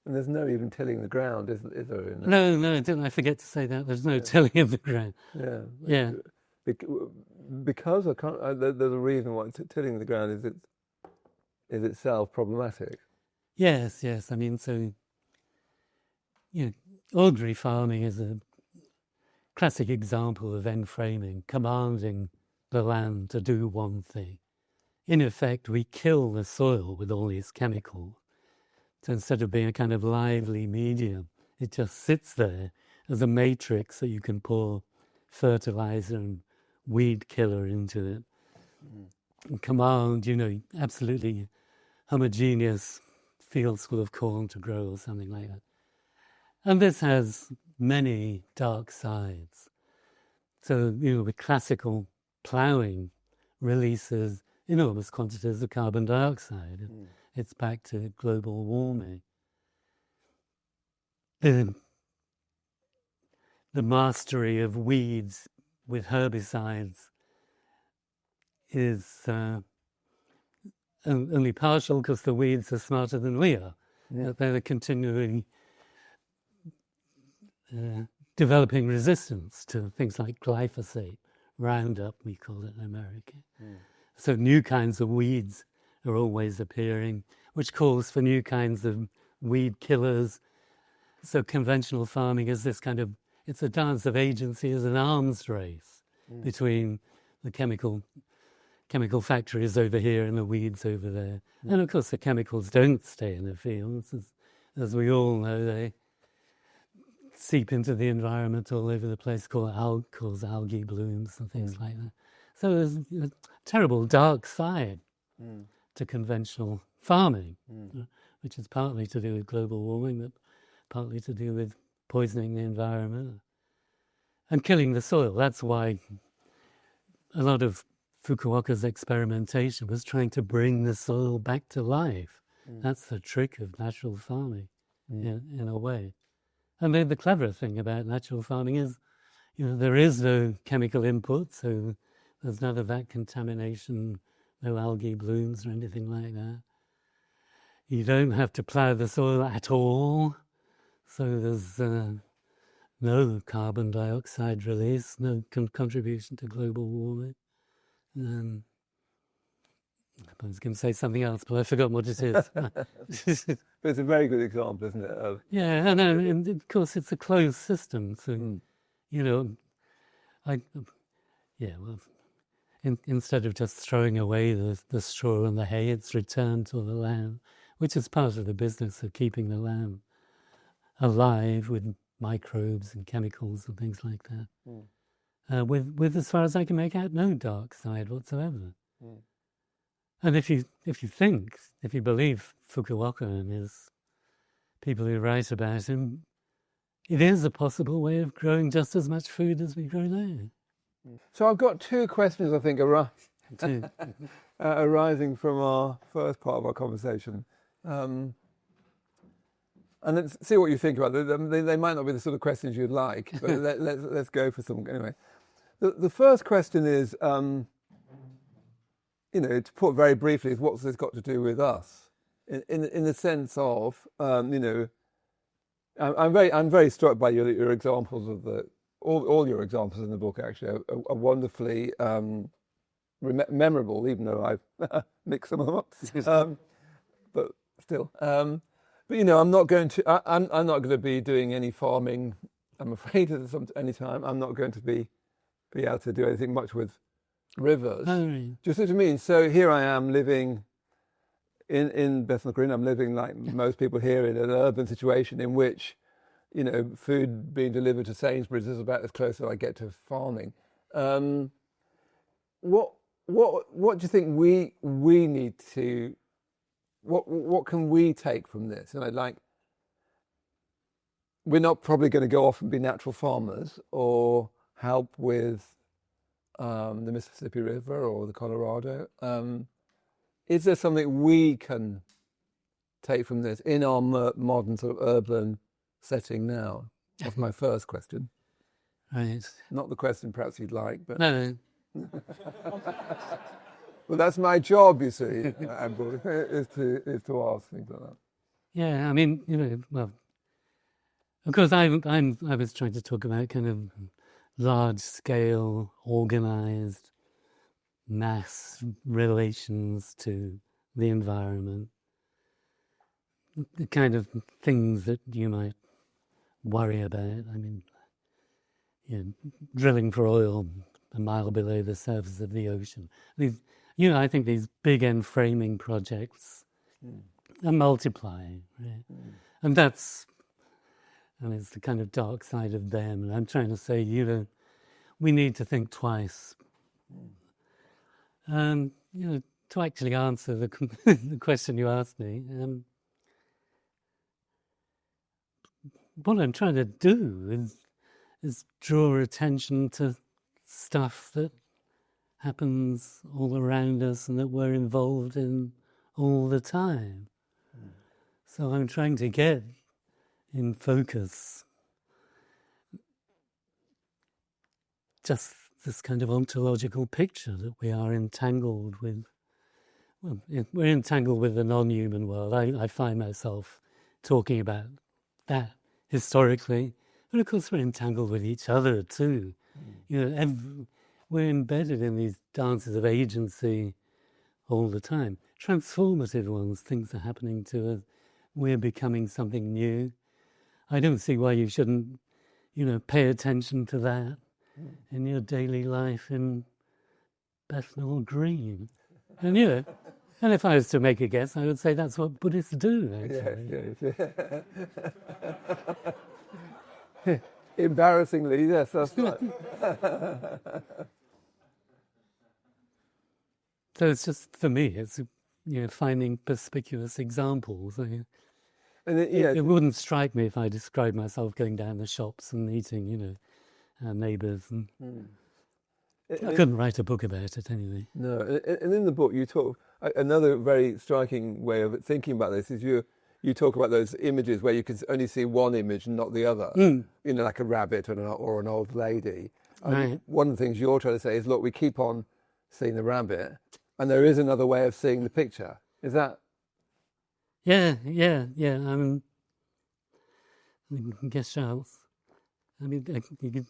there's no even tilling the ground, is there? No, didn't I forget to say that? There's no tilling of the ground. Yeah. Because there's a reason why tilling the ground is itself problematic. Yes. I mean, so, ordinary farming is a classic example of enframing, commanding the land to do one thing. In effect, we kill the soil with all these chemicals. So instead of being a kind of lively medium, it just sits there as a matrix that you can pour fertilizer and weed killer into it. And command, absolutely homogeneous fields full of corn to grow or something like that. And this has many dark sides. So, with classical ploughing releases enormous quantities of carbon dioxide. It's back to global warming. The mastery of weeds with herbicides is only partial, because the weeds are smarter than we are. They're continually developing resistance to things like glyphosate, Roundup, we call it in America. So new kinds of weeds are always appearing, which calls for new kinds of weed killers. So conventional farming is this kind of, it's a dance of agency, as an arms race between the chemical factories over here and the weeds over there. And of course the chemicals don't stay in the fields. As we all know, they seep into the environment all over the place, cause algae blooms and things like that. So there's a terrible dark side to conventional farming, which is partly to do with global warming, but partly to do with poisoning the environment and killing the soil. That's why a lot of Fukuoka's experimentation was trying to bring the soil back to life. That's the trick of natural farming, in a way. And the clever thing about natural farming is, there is no chemical input, so there's none of that contamination, no algae blooms or anything like that. You don't have to plough the soil at all, so there's no carbon dioxide release, no contribution to global warming. I was going to say something else, but I forgot what it is. But it's a very good example, isn't it? And of course it's a closed system. So, instead of just throwing away the straw and the hay, it's returned to the land, which is part of the business of keeping the land alive with microbes and chemicals and things like that. With, as far as I can make out, no dark side whatsoever. And if you believe Fukuoka and his people who write about him, it is a possible way of growing just as much food as we grow now. So I've got two questions, I think, arising from our first part of our conversation. And let's see what you think about them. They might not be the sort of questions you'd like, but let's go for some. Anyway, the first question is, to put very briefly, is what's this got to do with us? In the sense of, I'm very struck by your examples of all your examples in the book. Actually, are wonderfully memorable, even though I've mixed some of them up. But still. But I'm not going to. I'm not going to be doing any farming. I'm afraid at any time. I'm not going to be able to do anything much with rivers. Oh, right. Just what I mean. So here I am living in Bethnal Green. I'm living like most people here in an urban situation in which, food being delivered to Sainsbury's is about as close as I get to farming. What do you think we need to? What can we take from this? We're not probably going to go off and be natural farmers or help with the Mississippi River or the Colorado. Is there something we can take from this in our modern sort of urban setting now? That's my first question. Right. Not the question perhaps you'd like, but... No. Well, that's my job, you see, Andrew, is to ask things like that. Yeah, I mean, well, of course, I was trying to talk about kind of large-scale, organized, mass relations to the environment, the kind of things that you might worry about. I mean, drilling for oil a mile below the surface of the ocean. I think these big enframing projects are multiplying, right? And it's the kind of dark side of them. And I'm trying to say, we need to think twice. To actually answer the question you asked me, what I'm trying to do is draw attention to stuff that happens all around us and that we're involved in all the time. So I'm trying to get in focus just this kind of ontological picture that we are entangled with. Well, we're entangled with the non-human world. I find myself talking about that historically, but of course we're entangled with each other too. We're embedded in these dances of agency all the time. Transformative ones, things are happening to us. We're becoming something new. I don't see why you shouldn't, pay attention to that in your daily life in Bethnal Green. And, and if I was to make a guess, I would say that's what Buddhists do, actually. Yes. Embarrassingly, yes, that's right. So it's just, for me, it's finding perspicuous examples. It wouldn't strike me if I described myself going down the shops and eating, our neighbours. And I couldn't write a book about it anyway. No, and in the book you talk, another very striking way of thinking about this is you talk about those images where you can only see one image and not the other, like a rabbit or an old lady. Right. One of the things you're trying to say is, look, we keep on seeing the rabbit, and there is another way of seeing the picture. Is that? Yeah. Gestalt. I mean,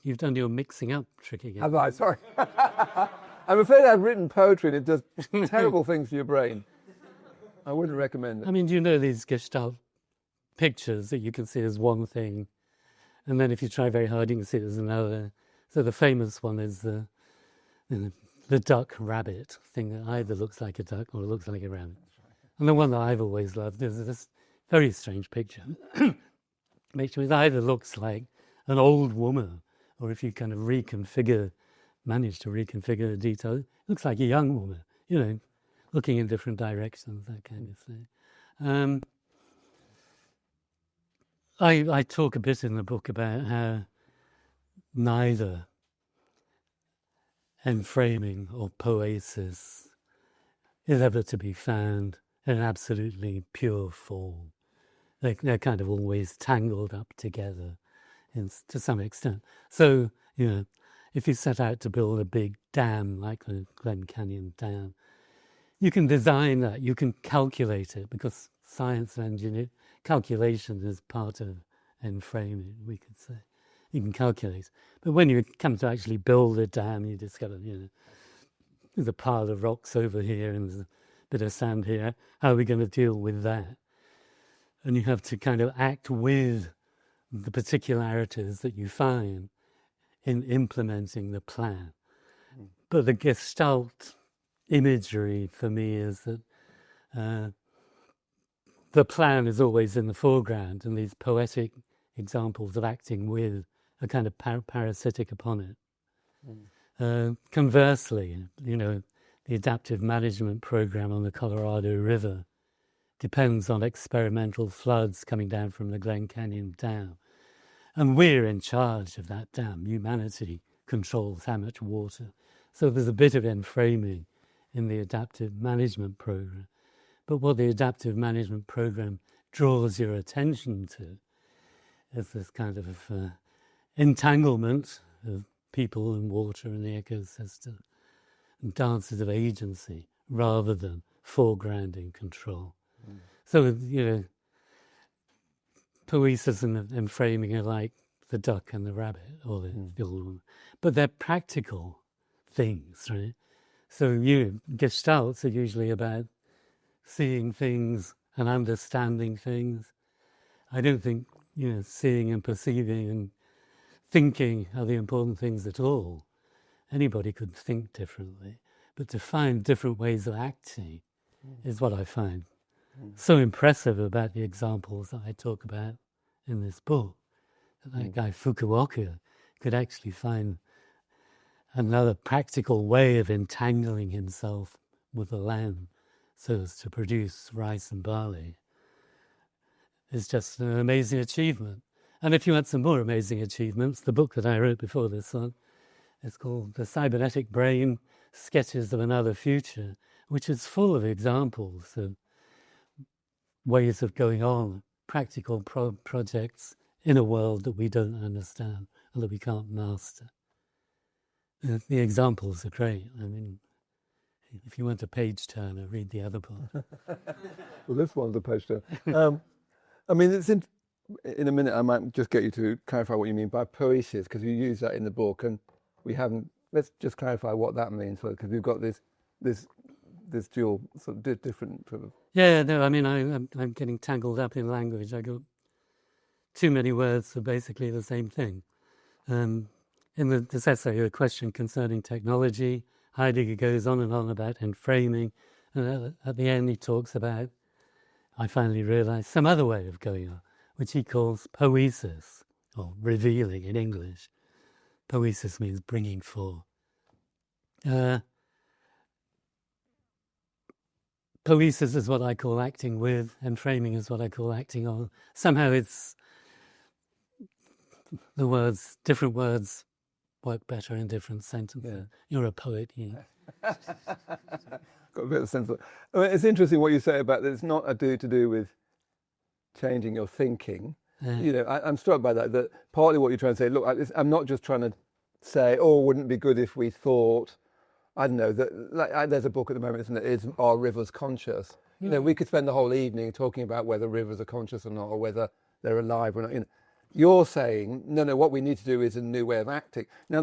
you've done your mixing up trick again. Have I? Sorry. I'm afraid I've written poetry and it does terrible things to your brain. I wouldn't recommend it. I mean, do you know these Gestalt pictures that you can see as one thing, and then if you try very hard, you can see it as another. So the famous one is the duck rabbit thing that either looks like a duck or looks like a rabbit. And the one that I've always loved is this very strange picture, which either looks like an old woman, or if you kind of manage to reconfigure the detail, it looks like a young woman, looking in different directions, that kind of thing. I talk a bit in the book about how neither enframing or poesis is ever to be found in absolutely pure form. they're kind of always tangled up together to some extent. So, if you set out to build a big dam like the Glen Canyon Dam, you can design that, you can calculate it, because science and engineering, calculation is part of Enframing, we could say. You can calculate. But when you come to actually build a dam, you discover, there's a pile of rocks over here and there's a bit of sand here. How are we going to deal with that? And you have to kind of act with the particularities that you find in implementing the plan. But the Gestalt imagery for me is that the plan is always in the foreground, and these poetic examples of acting with are kind of parasitic upon it. Conversely, the adaptive management program on the Colorado River depends on experimental floods coming down from the Glen Canyon Dam. And we're in charge of that dam. Humanity controls how much water. So there's a bit of enframing in the adaptive management program. But what the adaptive management program draws your attention to is this kind of entanglement of people and water and the ecosystem and dances of agency rather than foregrounding control. So, poesis and enframing are like the duck and the rabbit, or but they're practical things, right? So gestalts are usually about seeing things and understanding things. I don't think, seeing and perceiving and thinking are the important things at all. Anybody could think differently, but to find different ways of acting is what I find so impressive about the examples that I talk about in this book. That guy Fukuoka could actually find another practical way of entangling himself with the land so as to produce rice and barley. It's just an amazing achievement. And if you want some more amazing achievements, the book that I wrote before this one is called The Cybernetic Brain, Sketches of Another Future, which is full of examples of ways of going on, practical projects in a world that we don't understand and that we can't master. The examples are great. I mean, if you want a page turner, read the other part. Well, this one's a page turner. I mean, it's in a minute I might just get you to clarify what you mean by poesis, because you use that in the book, and we haven't. Let's just clarify what that means, because we've got this dual sort of different sort of. Yeah, no, I mean, I'm getting tangled up in language. I got too many words for basically the same thing. In this essay, a question concerning technology, Heidegger goes on and on about enframing, and at the end he talks about, I finally realized, some other way of going on, which he calls poesis, or revealing in English. Poesis means bringing forth. Poesis is what I call acting with, and framing is what I call acting on. Somehow it's the words, different words work better in different sentences. Yeah. You're a poet, Got a bit of sense of it. I mean, it's interesting what you say about that. It's not to do with changing your thinking. I'm struck by that partly what you're trying to say, look, I'm not just trying to say, wouldn't it be good if we thought, I don't know, that there's a book at the moment, isn't it, Are Rivers Conscious? We could spend the whole evening talking about whether rivers are conscious or not, or whether they're alive or not. You're saying, no, what we need to do is a new way of acting. Now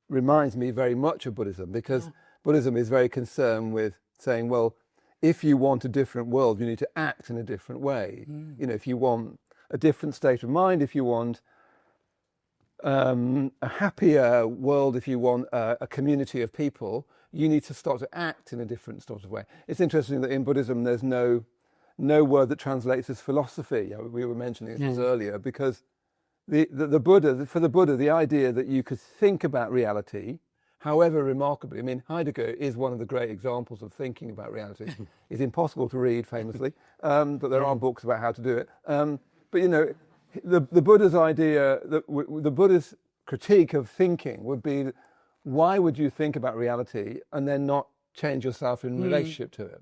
reminds me very much of Buddhism, because Buddhism is very concerned with saying, well, if you want a different world, you need to act in a different way. If you want a different state of mind, if you want a happier world, if you want a community of people, you need to start to act in a different sort of way. It's interesting that in Buddhism there's no word that translates as philosophy. We were mentioning this earlier, because the Buddha, for the Buddha, the idea that you could think about reality, however remarkably, I mean, Heidegger is one of the great examples of thinking about reality. It's impossible to read, famously, but there are books about how to do it. But the Buddha's idea, the Buddha's critique of thinking would be, why would you think about reality and then not change yourself in relationship to it?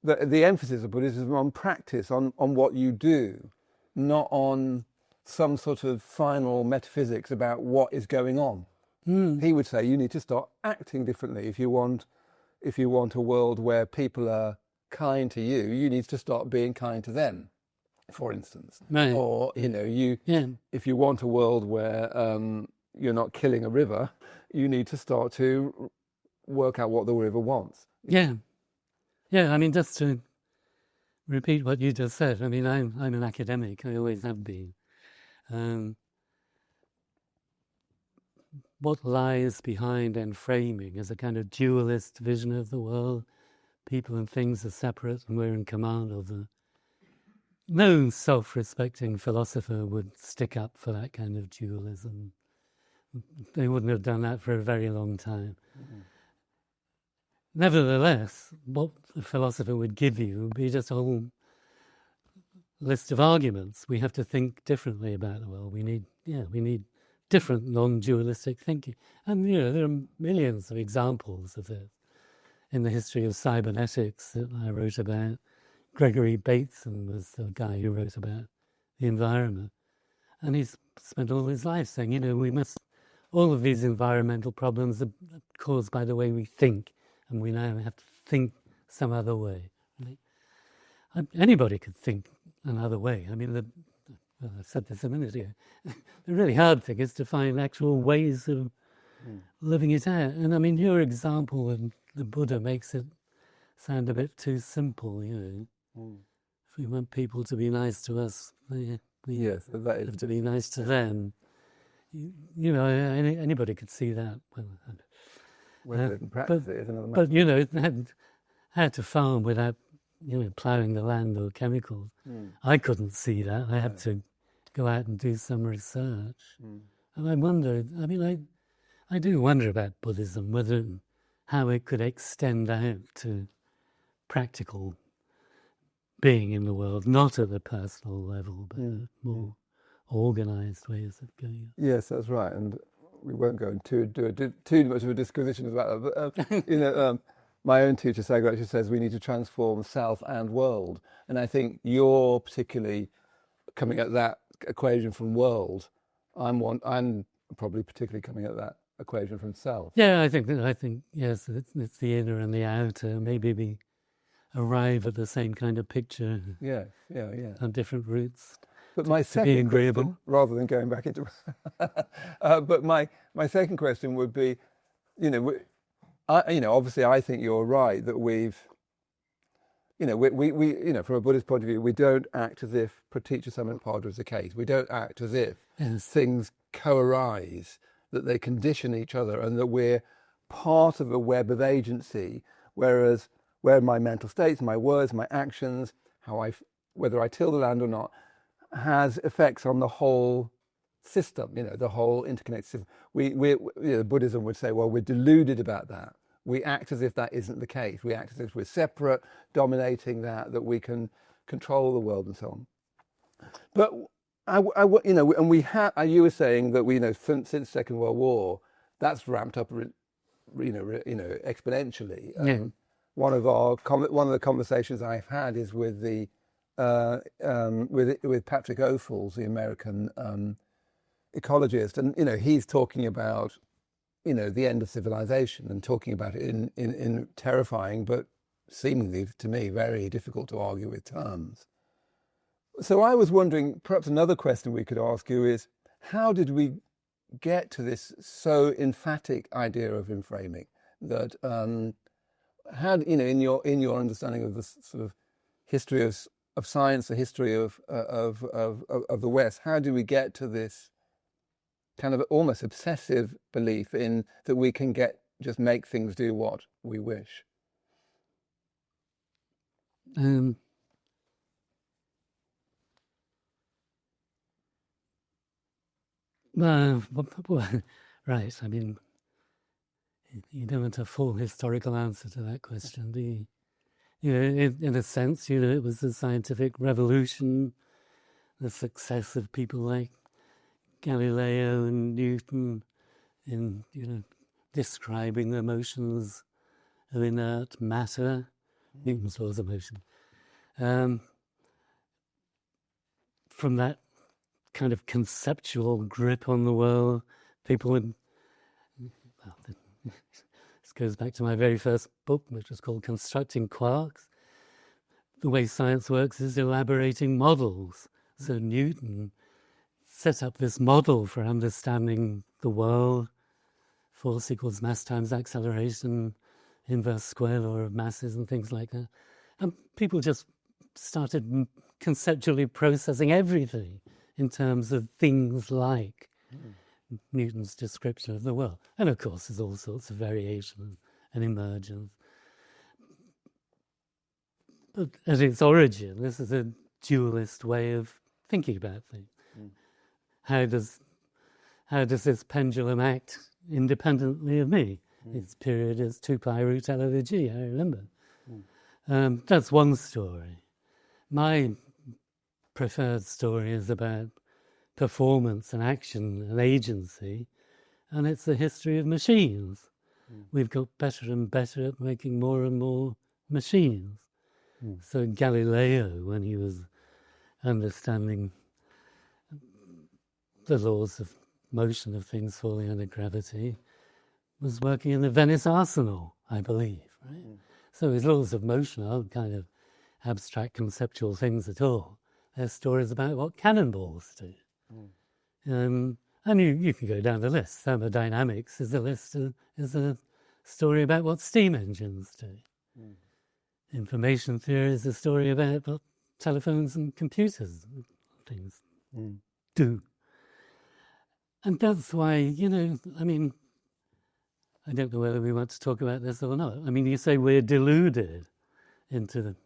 the emphasis of Buddhism on practice, on what you do, not on some sort of final metaphysics about what is going on. He would say you need to start acting differently. If you want a world where people are kind to you, you need to start being kind to them, for instance. Right. Or, if you want a world where you're not killing a river, you need to start to work out what the river wants. Yeah. I mean, just to repeat what you just said, I mean, I'm an academic. I always have been. What lies behind Enframing is a kind of dualist vision of the world. People and things are separate, and we're in command of them. No self-respecting philosopher would stick up for that kind of dualism. They wouldn't have done that for a very long time. Nevertheless, what a philosopher would give you would be just a whole list of arguments. We have to think differently about the world. We need different non-dualistic thinking. And, there are millions of examples of this in the history of cybernetics that I wrote about. Gregory Bateson was the guy who wrote about the environment. And he's spent all his life saying, all of these environmental problems are caused by the way we think, and we now have to think some other way. Right? Anybody could think another way. I mean, I said this a minute ago. The really hard thing is to find actual ways of living it out. And I mean, your example of the Buddha makes it sound a bit too simple, If we want people to be nice to us, we have to be nice to them. Anybody could see that. Whether they can practice it is another matter. But, how to farm without, ploughing the land or chemicals. I couldn't see that. I had to go out and do some research. And I wondered, I do wonder about Buddhism, how it could extend out to practical being in the world, not at the personal level, but more organised ways of going. Yes, that's right. And we won't go into too much of a disquisition about that. But, my own teacher, psychiatry, says we need to transform self and world. And I think you're particularly coming at that equation from world. I'm probably particularly coming at that equation from self. Yeah, I think yes, it's the inner and the outer. Maybe we arrive at the same kind of picture. Yeah. On different routes. But my second question, rather than going back into, but my second question would be, obviously I think you're right that we've, we from a Buddhist point of view, we don't act as if praticca samutpada is the case. We don't act as if things co-arise, that they condition each other, and that we're part of a web of agency. Where my mental states, my words, my actions, whether I till the land or not, has effects on the whole system, the whole interconnected system. Buddhism would say, well, we're deluded about that. We act as if that isn't the case. We act as if we're separate, dominating that we can control the world and so on. But, and we have, you were saying that since the Second World War, that's ramped up, exponentially. One of the conversations I've had is with with Patrick Ophuls, the American ecologist, and he's talking about the end of civilization and talking about it in terrifying but seemingly to me very difficult to argue with terms. So I was wondering, perhaps another question we could ask you is, how did we get to this so emphatic idea of enframing that? How in your understanding of this sort of history of science, the history of the West, how do we get to this kind of almost obsessive belief in that we can just make things do what we wish? Right. I mean, you don't want a full historical answer to that question, do you? In a sense, it was the scientific revolution, the success of people like Galileo and Newton in, describing the motions of inert matter, Newton's laws of motion. From that kind of conceptual grip on the world, people would, well, this goes back to my very first book, which was called Constructing Quarks. The way science works is elaborating models. So Newton set up this model for understanding the world, force equals mass times acceleration, inverse square law of masses and things like that. And people just started conceptually processing everything in terms of things like Newton's description of the world. And of course, there's all sorts of variation and emergence. But at its origin, this is a dualist way of thinking about things. How does this pendulum act independently of me? Its period is 2 pi root L over G, I remember. That's one story. My preferred story is about performance and action and agency, and it's the history of machines. We've got better and better at making more and more machines. So Galileo, when he was understanding the laws of motion of things falling under gravity, was working in the Venice Arsenal, I believe, right? So his laws of motion aren't kind of abstract conceptual things at all. They're stories about what cannonballs do. And you can go down the list. Thermodynamics is a story about what steam engines do. Information theory is a story about what telephones and computers and things do. And that's why, I mean, I don't know whether we want to talk about this or not. I mean, you say we're deluded into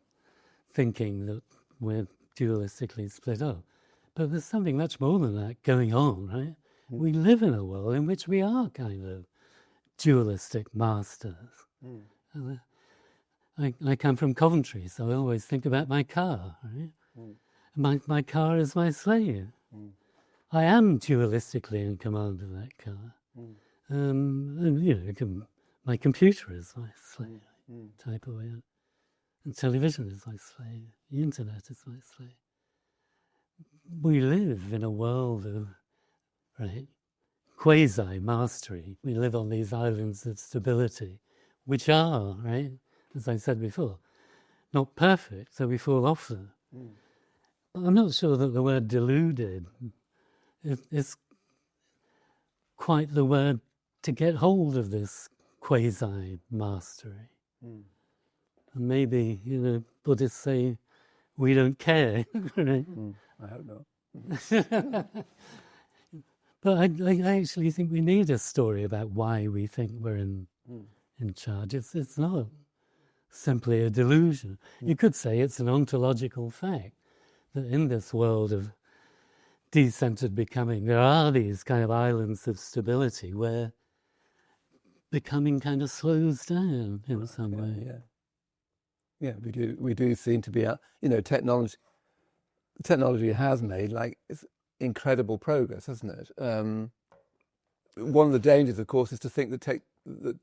thinking that we're dualistically split up. But there's something much more than that going on, right? We live in a world in which we are kind of dualistic masters. I come from Coventry, so I always think about my car, right? My car is my slave. I am dualistically in command of that car. And, my computer is my slave, type of way. And television is my slave. The internet is my slave. We live in a world of, quasi-mastery. We live on these islands of stability, which are, as I said before, not perfect, so we fall off them. But I'm not sure that the word deluded is quite the word to get hold of this quasi-mastery. And maybe, Buddhists say, we don't care. Right? I hope not. But I actually think we need a story about why we think we're in charge. It's not simply a delusion. You could say it's an ontological fact that in this world of decentered becoming, there are these kind of islands of stability where becoming kind of slows down in some way. Yeah, we do seem to be technology has made it's incredible progress, hasn't it? One of the dangers, of course, is to think that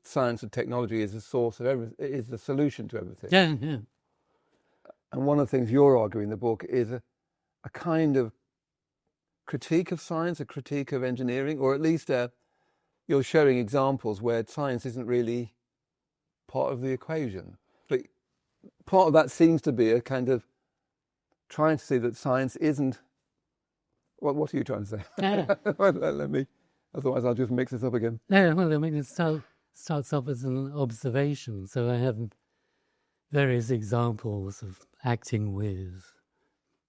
science and technology is the source of everything, is the solution to everything. Yeah. And one of the things you're arguing in the book is a kind of critique of science, a critique of engineering, or at least you're showing examples where science isn't really part of the equation. But part of that seems to be a kind of trying to see that science isn't... What are you trying to say? Let me... Otherwise I'll just mix this up again. No, well, I mean, it starts off as an observation. So I have various examples of acting with,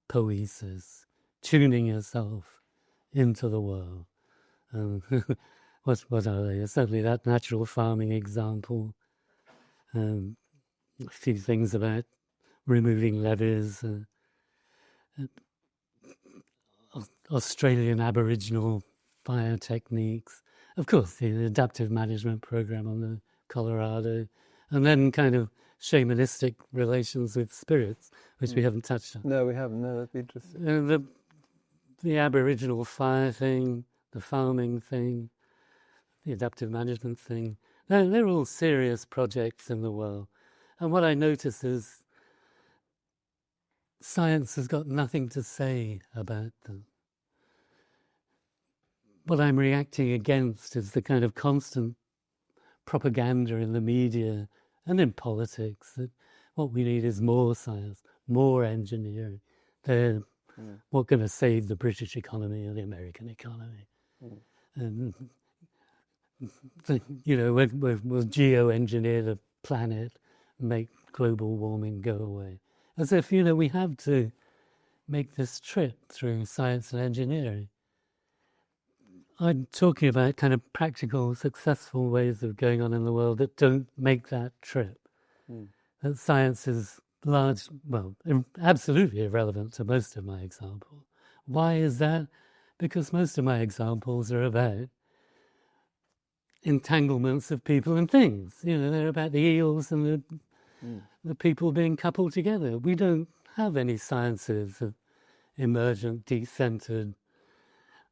poiesis, tuning yourself into the world. What are they? Certainly that natural farming example. A few things about removing levees, Australian Aboriginal fire techniques, of course the adaptive management program on the Colorado, and then kind of shamanistic relations with spirits, which we haven't touched on. No, we haven't. No, that'd be interesting. The Aboriginal fire thing, the farming thing, the adaptive management thing, they're all serious projects in the world. And what I notice is science has got nothing to say about them. What I'm reacting against is the kind of constant propaganda in the media and in politics that what we need is more science, more engineering. They're what going to save the British economy or the American economy. And, we'll geo-engineer the planet, make global warming go away. As if, we have to make this trip through science and engineering. I'm talking about kind of practical, successful ways of going on in the world that don't make that trip. That science is absolutely irrelevant to most of my examples. Why is that? Because most of my examples are about entanglements of people and things. They're about the eels and the people being coupled together. We don't have any sciences of emergent, decentered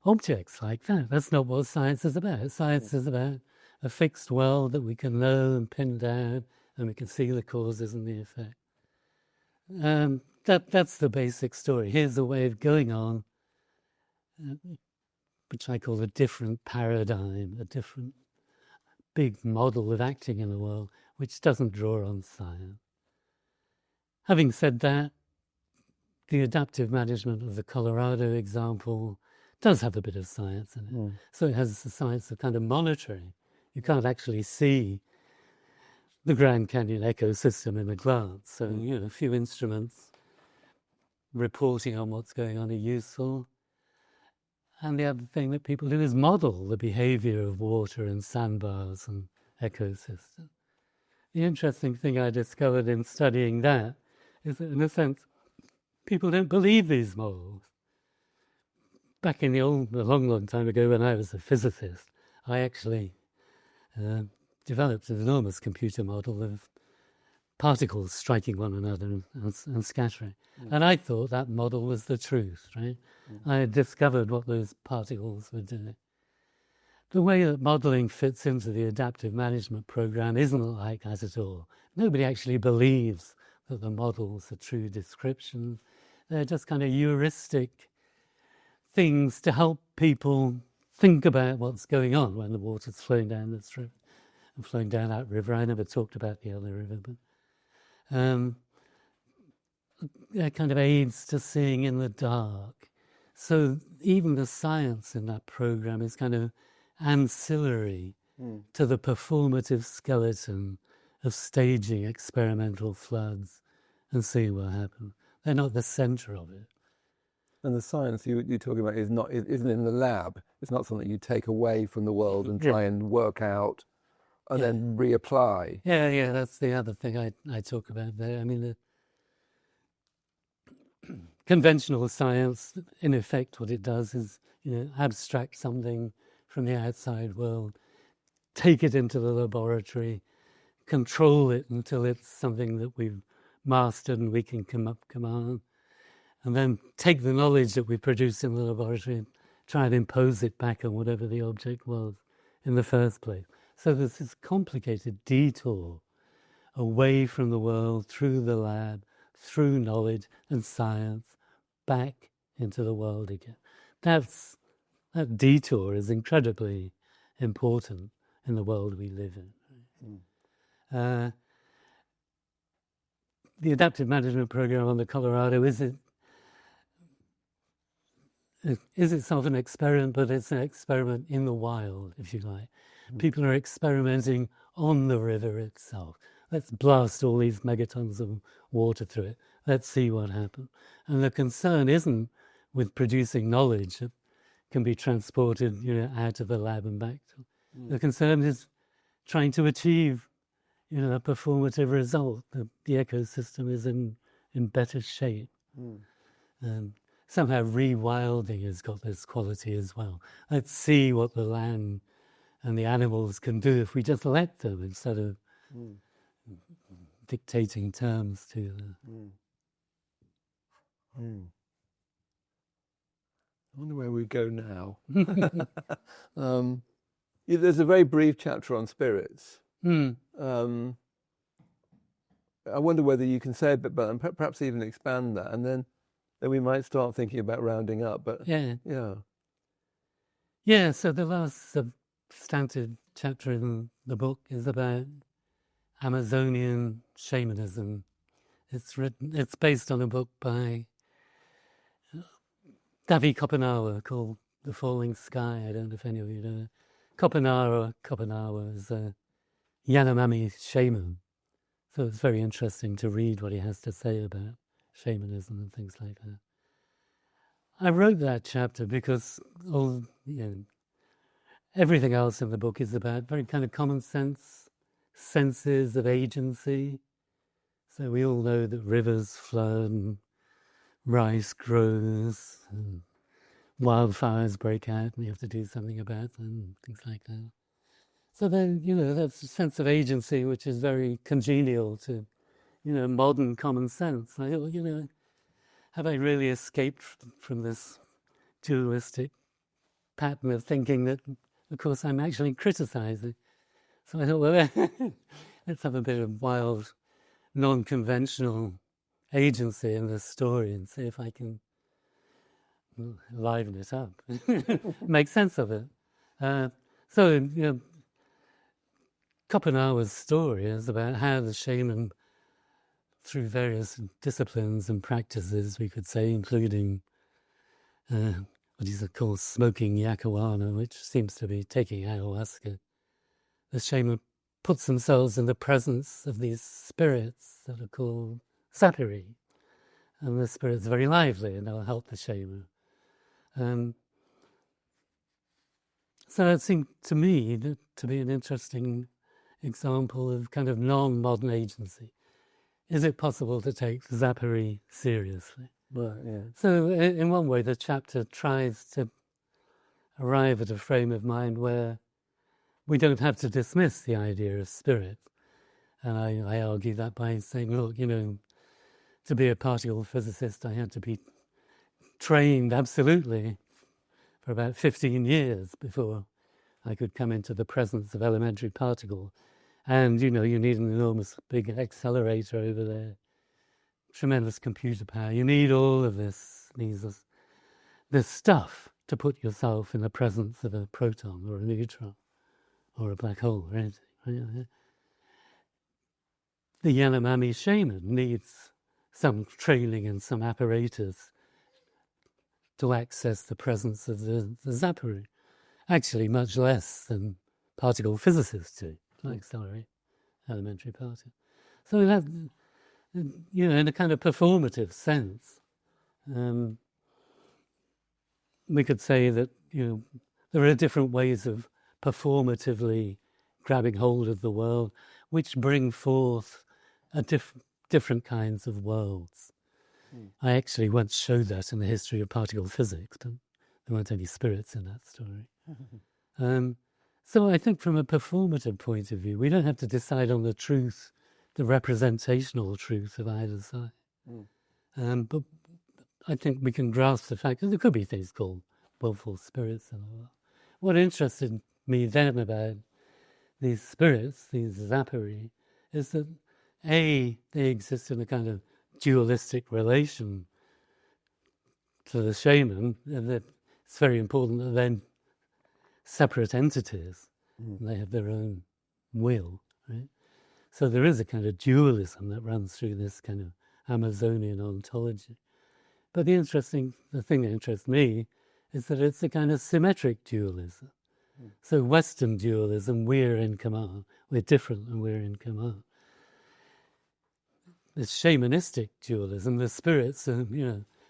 objects like that. That's not what science is about. Science is about a fixed world that we can know and pin down, and we can see the causes and the effect. That's the basic story. Here's a way of going on, which I call a different paradigm, a different big model of acting in the world, which doesn't draw on science. Having said that, the adaptive management of the Colorado example does have a bit of science in it. So it has the science of kind of monitoring. You can't actually see the Grand Canyon ecosystem in a glance. So, a few instruments reporting on what's going on are useful. And the other thing that people do is model the behavior of water and sandbars and ecosystems. The interesting thing I discovered in studying that is that, in a sense, people don't believe these models. Back in a long time ago when I was a physicist, I actually developed an enormous computer model of particles striking one another and scattering. And I thought that model was the truth, right? I had discovered what those particles were doing. The way that modeling fits into the adaptive management program isn't like that at all. Nobody actually believes that the models are true descriptions. They're just kind of heuristic things to help people think about what's going on when the water's flowing down the strip and flowing down that river. I never talked about the other river, but they're kind of aids to seeing in the dark. So even the science in that program is kind of ancillary to the performative skeleton of staging experimental floods and seeing what happens. They're not the center of it. And the science you're talking about isn't in the lab. It's not something you take away from the world and try and work out and then reapply. Yeah, that's the other thing I talk about there. I mean, the conventional science, in effect, what it does is, abstract something from the outside world, take it into the laboratory, control it until it's something that we've mastered and we can command, and then take the knowledge that we produce in the laboratory and try and impose it back on whatever the object was in the first place. So there's this complicated detour away from the world, through the lab, through knowledge and science, back into the world again. That detour is incredibly important in the world we live in. The adaptive management program on the Colorado is itself an experiment, but it's an experiment in the wild, if you like. People are experimenting on the river itself. Let's blast all these megatons of water through it. Let's see what happens. And the concern isn't with producing knowledge that can be transported, out of the lab and back. The concern is trying to achieve, a performative result. The ecosystem is in better shape. Somehow rewilding has got this quality as well. Let's see what the land and the animals can do if we just let them, instead of dictating terms to them. I wonder where we go now. There's a very brief chapter on spirits. I wonder whether you can say a bit about and perhaps even expand that, and then we might start thinking about rounding up. But yeah. So the last substantive chapter in the book is about Amazonian shamanism. It's based on a book by Davi Kopenawa called The Falling Sky. I don't know if any of you know. Kopenawa is a Yanomami shaman. So it's very interesting to read what he has to say about shamanism and things like that. I wrote that chapter because everything else in the book is about very kind of common sense, senses of agency. So we all know that rivers flood and rice grows and wildfires break out and we have to do something about them, things like that. So then, that's a sense of agency which is very congenial to, modern common sense. I thought, have I really escaped from this dualistic pattern of thinking that, of course, I'm actually criticizing? So I thought, well, let's have a bit of wild, non-conventional agency in this story and see if I can liven it up, make sense of it. Kopenawa's story is about how the shaman, through various disciplines and practices, we could say, including what is called smoking yakuwana, which seems to be taking ayahuasca, the shaman puts themselves in the presence of these spirits that are called sapiri. And the spirit's very lively and they'll help the shaman. So that seemed to me to be an interesting example of kind of non-modern agency. Is it possible to take Zapari seriously? Right, yeah. So in one way, the chapter tries to arrive at a frame of mind where we don't have to dismiss the idea of spirit. And I argue that by saying, look, to be a particle physicist, I had to be trained absolutely for about 15 years before I could come into the presence of elementary particle. And, you need an enormous big accelerator over there, tremendous computer power. You need all of this stuff to put yourself in the presence of a proton or a neutron or a black hole or anything. The Yanomami shaman needs some training and some apparatus to access the presence of the Zapari. Actually, much less than particle physicists do, to accelerate elementary particle. So that, in a kind of performative sense, we could say that, there are different ways of performatively grabbing hold of the world, which bring forth different kinds of worlds. I actually once showed that in the history of particle physics, but there weren't any spirits in that story. So I think from a performative point of view, we don't have to decide on the truth, the representational truth of either side. But I think we can grasp the fact that there could be things called willful spirits and all that. What interested me then about these spirits, these Zapari, is that they exist in a kind of dualistic relation to the shaman, and that it's very important that they're separate entities. They have their own will, right? So there is a kind of dualism that runs through this kind of Amazonian ontology. But the thing that interests me is that it's a kind of symmetric dualism. So Western dualism, we're in command, we're different and we're in command. This shamanistic dualism, the spirits are,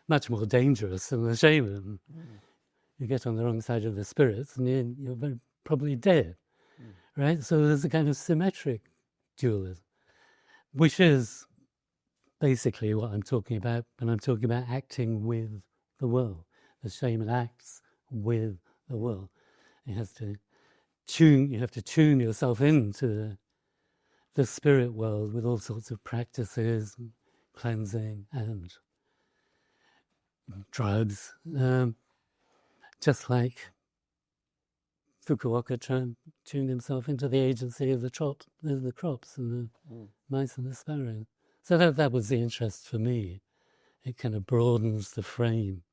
much more dangerous than the shaman. You get on the wrong side of the spirits and you're very probably dead, right? So there's a kind of symmetric dualism, which is basically what I'm talking about when I'm talking about acting with the world. The shaman acts with the world. You have to tune yourself into the spirit world with all sorts of practices, and cleansing and drugs, just like Fukuoka tuned himself into the agency of the crops and the mice and the sparrows. So that was the interest for me. It kind of broadens the frame.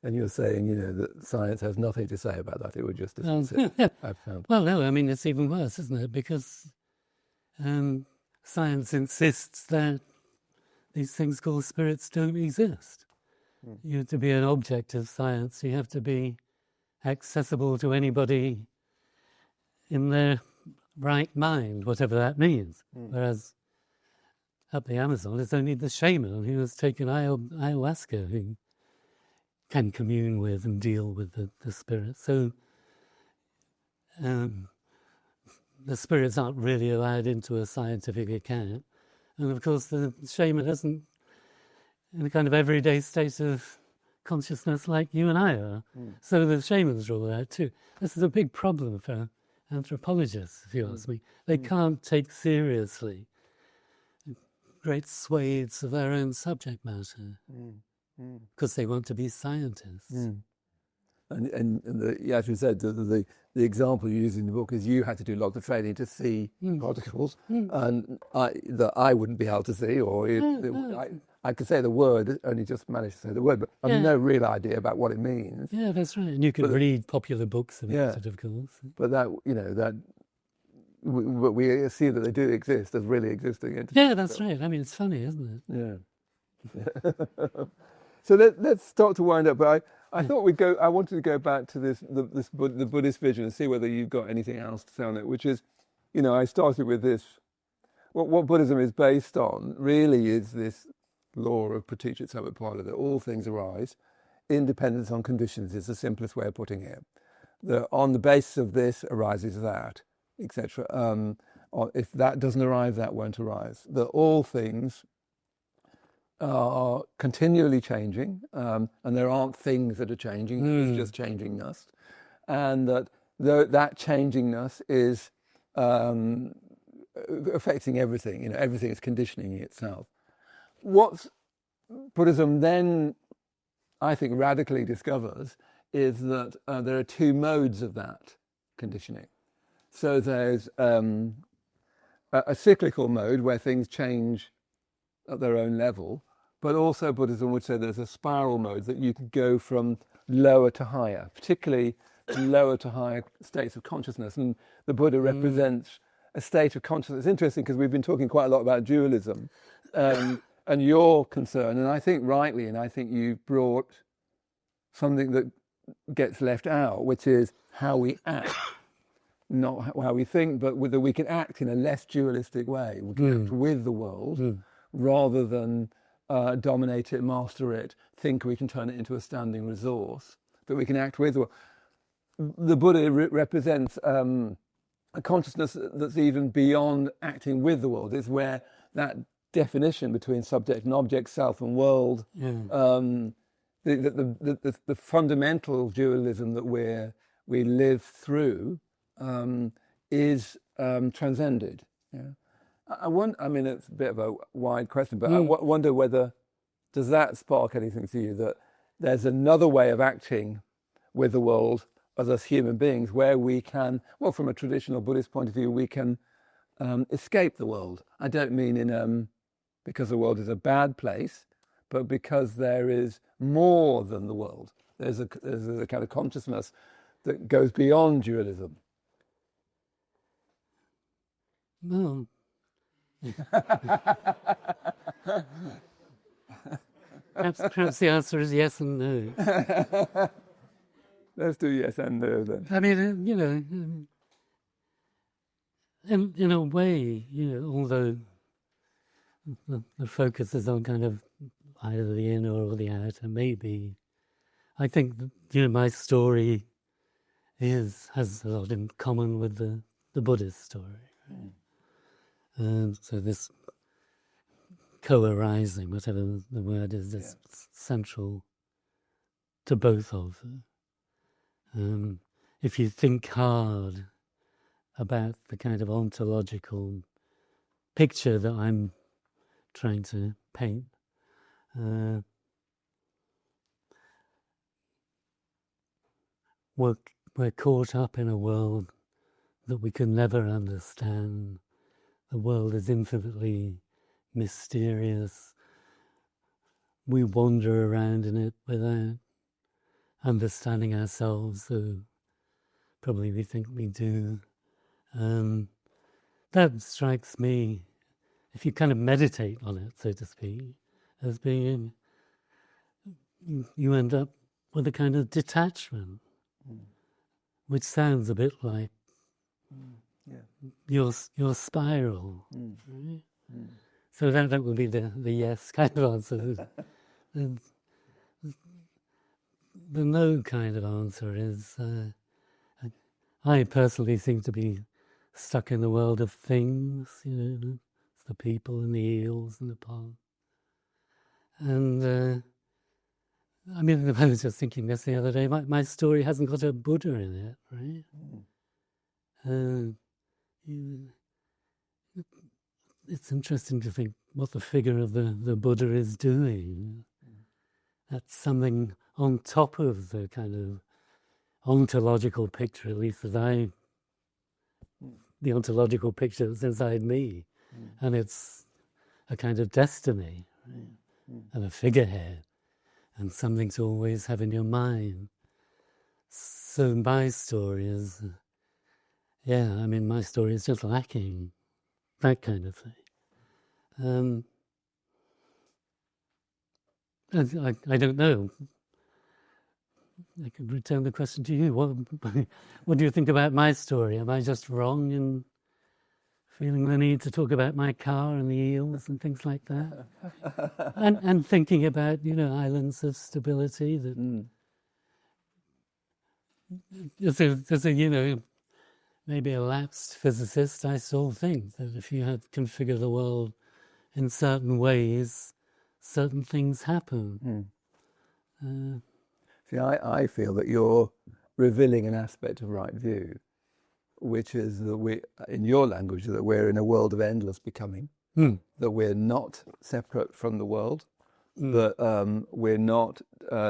And you're saying, that science has nothing to say about that. It would just dismiss it, I've found. Well, no, I mean, it's even worse, isn't it? Because science insists that these things called spirits don't exist. You have to be an object of science. You have to be accessible to anybody in their right mind, whatever that means. Whereas up the Amazon, it's only the shaman who has taken ayahuasca who can commune with and deal with the spirits. So the spirits aren't really allowed into a scientific account. And of course, the shaman isn't in a kind of everyday state of consciousness like you and I are. So the shamans rule out too. This is a big problem for anthropologists, if you ask me. They can't take seriously great swathes of their own subject matter because they want to be scientists. And as you said, the example you use in the book is you had to do lots of training to see particles, and that I wouldn't be able to see, or I could say the word, only just managed to say the word, but I've no real idea about what it means. Yeah, that's right. And you could read popular books about it, of course. But we see that they do exist as really existing entities. Yeah, that's right. I mean, it's funny, isn't it? Yeah. So let's start to wind up. But I thought I wanted to go back to the Buddhist vision and see whether you've got anything else to say on it, which is, I started with this. What Buddhism is based on really is this law of praticca samuppada, that all things arise. Independence on conditions is the simplest way of putting it. That on the basis of this arises that, etc. If that doesn't arise, that won't arise. That all things are continually changing, and there aren't things that are changing, it's just changingness. And that that changingness is affecting everything, everything is conditioning itself. What Buddhism then, I think, radically discovers is that there are two modes of that conditioning. So there's a cyclical mode where things change at their own level, but also Buddhism would say there's a spiral mode that you can go from lower to higher, particularly lower to higher states of consciousness. And the Buddha represents a state of consciousness. It's interesting because we've been talking quite a lot about dualism and your concern, and I think rightly, and I think you've brought something that gets left out, which is how we act. Not how we think, but whether we can act in a less dualistic way. We can act with the world rather than dominate it, master it, think we can turn it into a standing resource, but we can act with the world. The Buddha represents a consciousness that's even beyond acting with the world. It's where that definition between subject and object, self and world, the fundamental dualism that we live through is transcended. I mean, it's a bit of a wide question, but I wonder whether, does that spark anything to you, that there's another way of acting with the world as us human beings where we can, well, from a traditional Buddhist point of view, we can escape the world. I don't mean because the world is a bad place, but because there is more than the world. There's a kind of consciousness that goes beyond dualism. No. Perhaps the answer is yes and no. Let's do yes and no then. I mean, in a way, although the focus is on kind of either the inner or the outer, maybe, I think my story has a lot in common with the Buddhist story. Right? So this co-arising, whatever the word is, is central to both of them. If you think hard about the kind of ontological picture that I'm trying to paint, we're caught up in a world that we can never understand. The world is infinitely mysterious. We wander around in it without understanding ourselves, though probably we think we do. That strikes me, if you kind of meditate on it, so to speak, as being, you end up with a kind of detachment, which sounds a bit like your spiral. Right? So that would be the yes kind of answer. The no kind of answer is, I personally seem to be stuck in the world of things, the people and the eels and the pond. And I mean, I was just thinking this the other day, my story hasn't got a Buddha in it, right? It's interesting to think what the figure of the Buddha is doing. That's something on top of the kind of ontological picture, at least the ontological picture that's inside me. And it's a kind of destiny, right? And a figurehead, and something to always have in your mind. So my story is, my story is just lacking that kind of thing. I don't know. I could return the question to you. What do you think about my story? Am I just wrong in feeling the need to talk about my car and the eels and things like that? and thinking about, islands of stability. That as a maybe a lapsed physicist, I still think that if you had configured the world in certain ways, certain things happen. See, I feel that you're revealing an aspect of right view, which is that in your language, that we're in a world of endless becoming, that we're not separate from the world, that we're not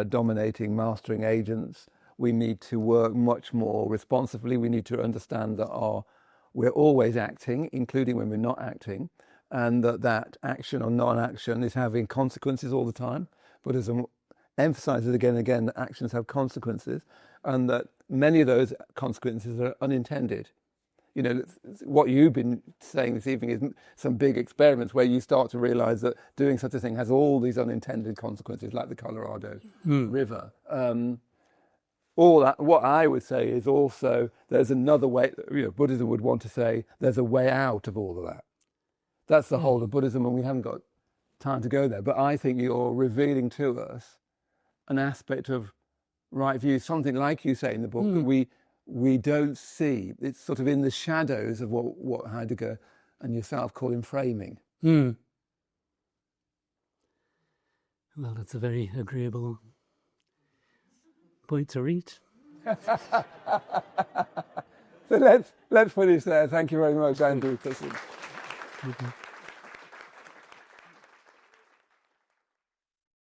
dominating, mastering agents. We need to work much more responsively. We need to understand that we're always acting, including when we're not acting, and that action or non-action is having consequences all the time. Buddhism emphasizes again and again that actions have consequences, and that many of those consequences are unintended. What you've been saying this evening is some big experiments where you start to realize that doing such a thing has all these unintended consequences, like the Colorado River. All that, what I would say is also there's another way. Buddhism would want to say there's a way out of all of that. That's the whole of Buddhism, and we haven't got time to go there. But I think you're revealing to us an aspect of right view, something like you say in the book, that we don't see. It's sort of in the shadows of what Heidegger and yourself call enframing. Well, that's a very agreeable point to reach. So let's finish there. Thank you very much, Andrew Pickering.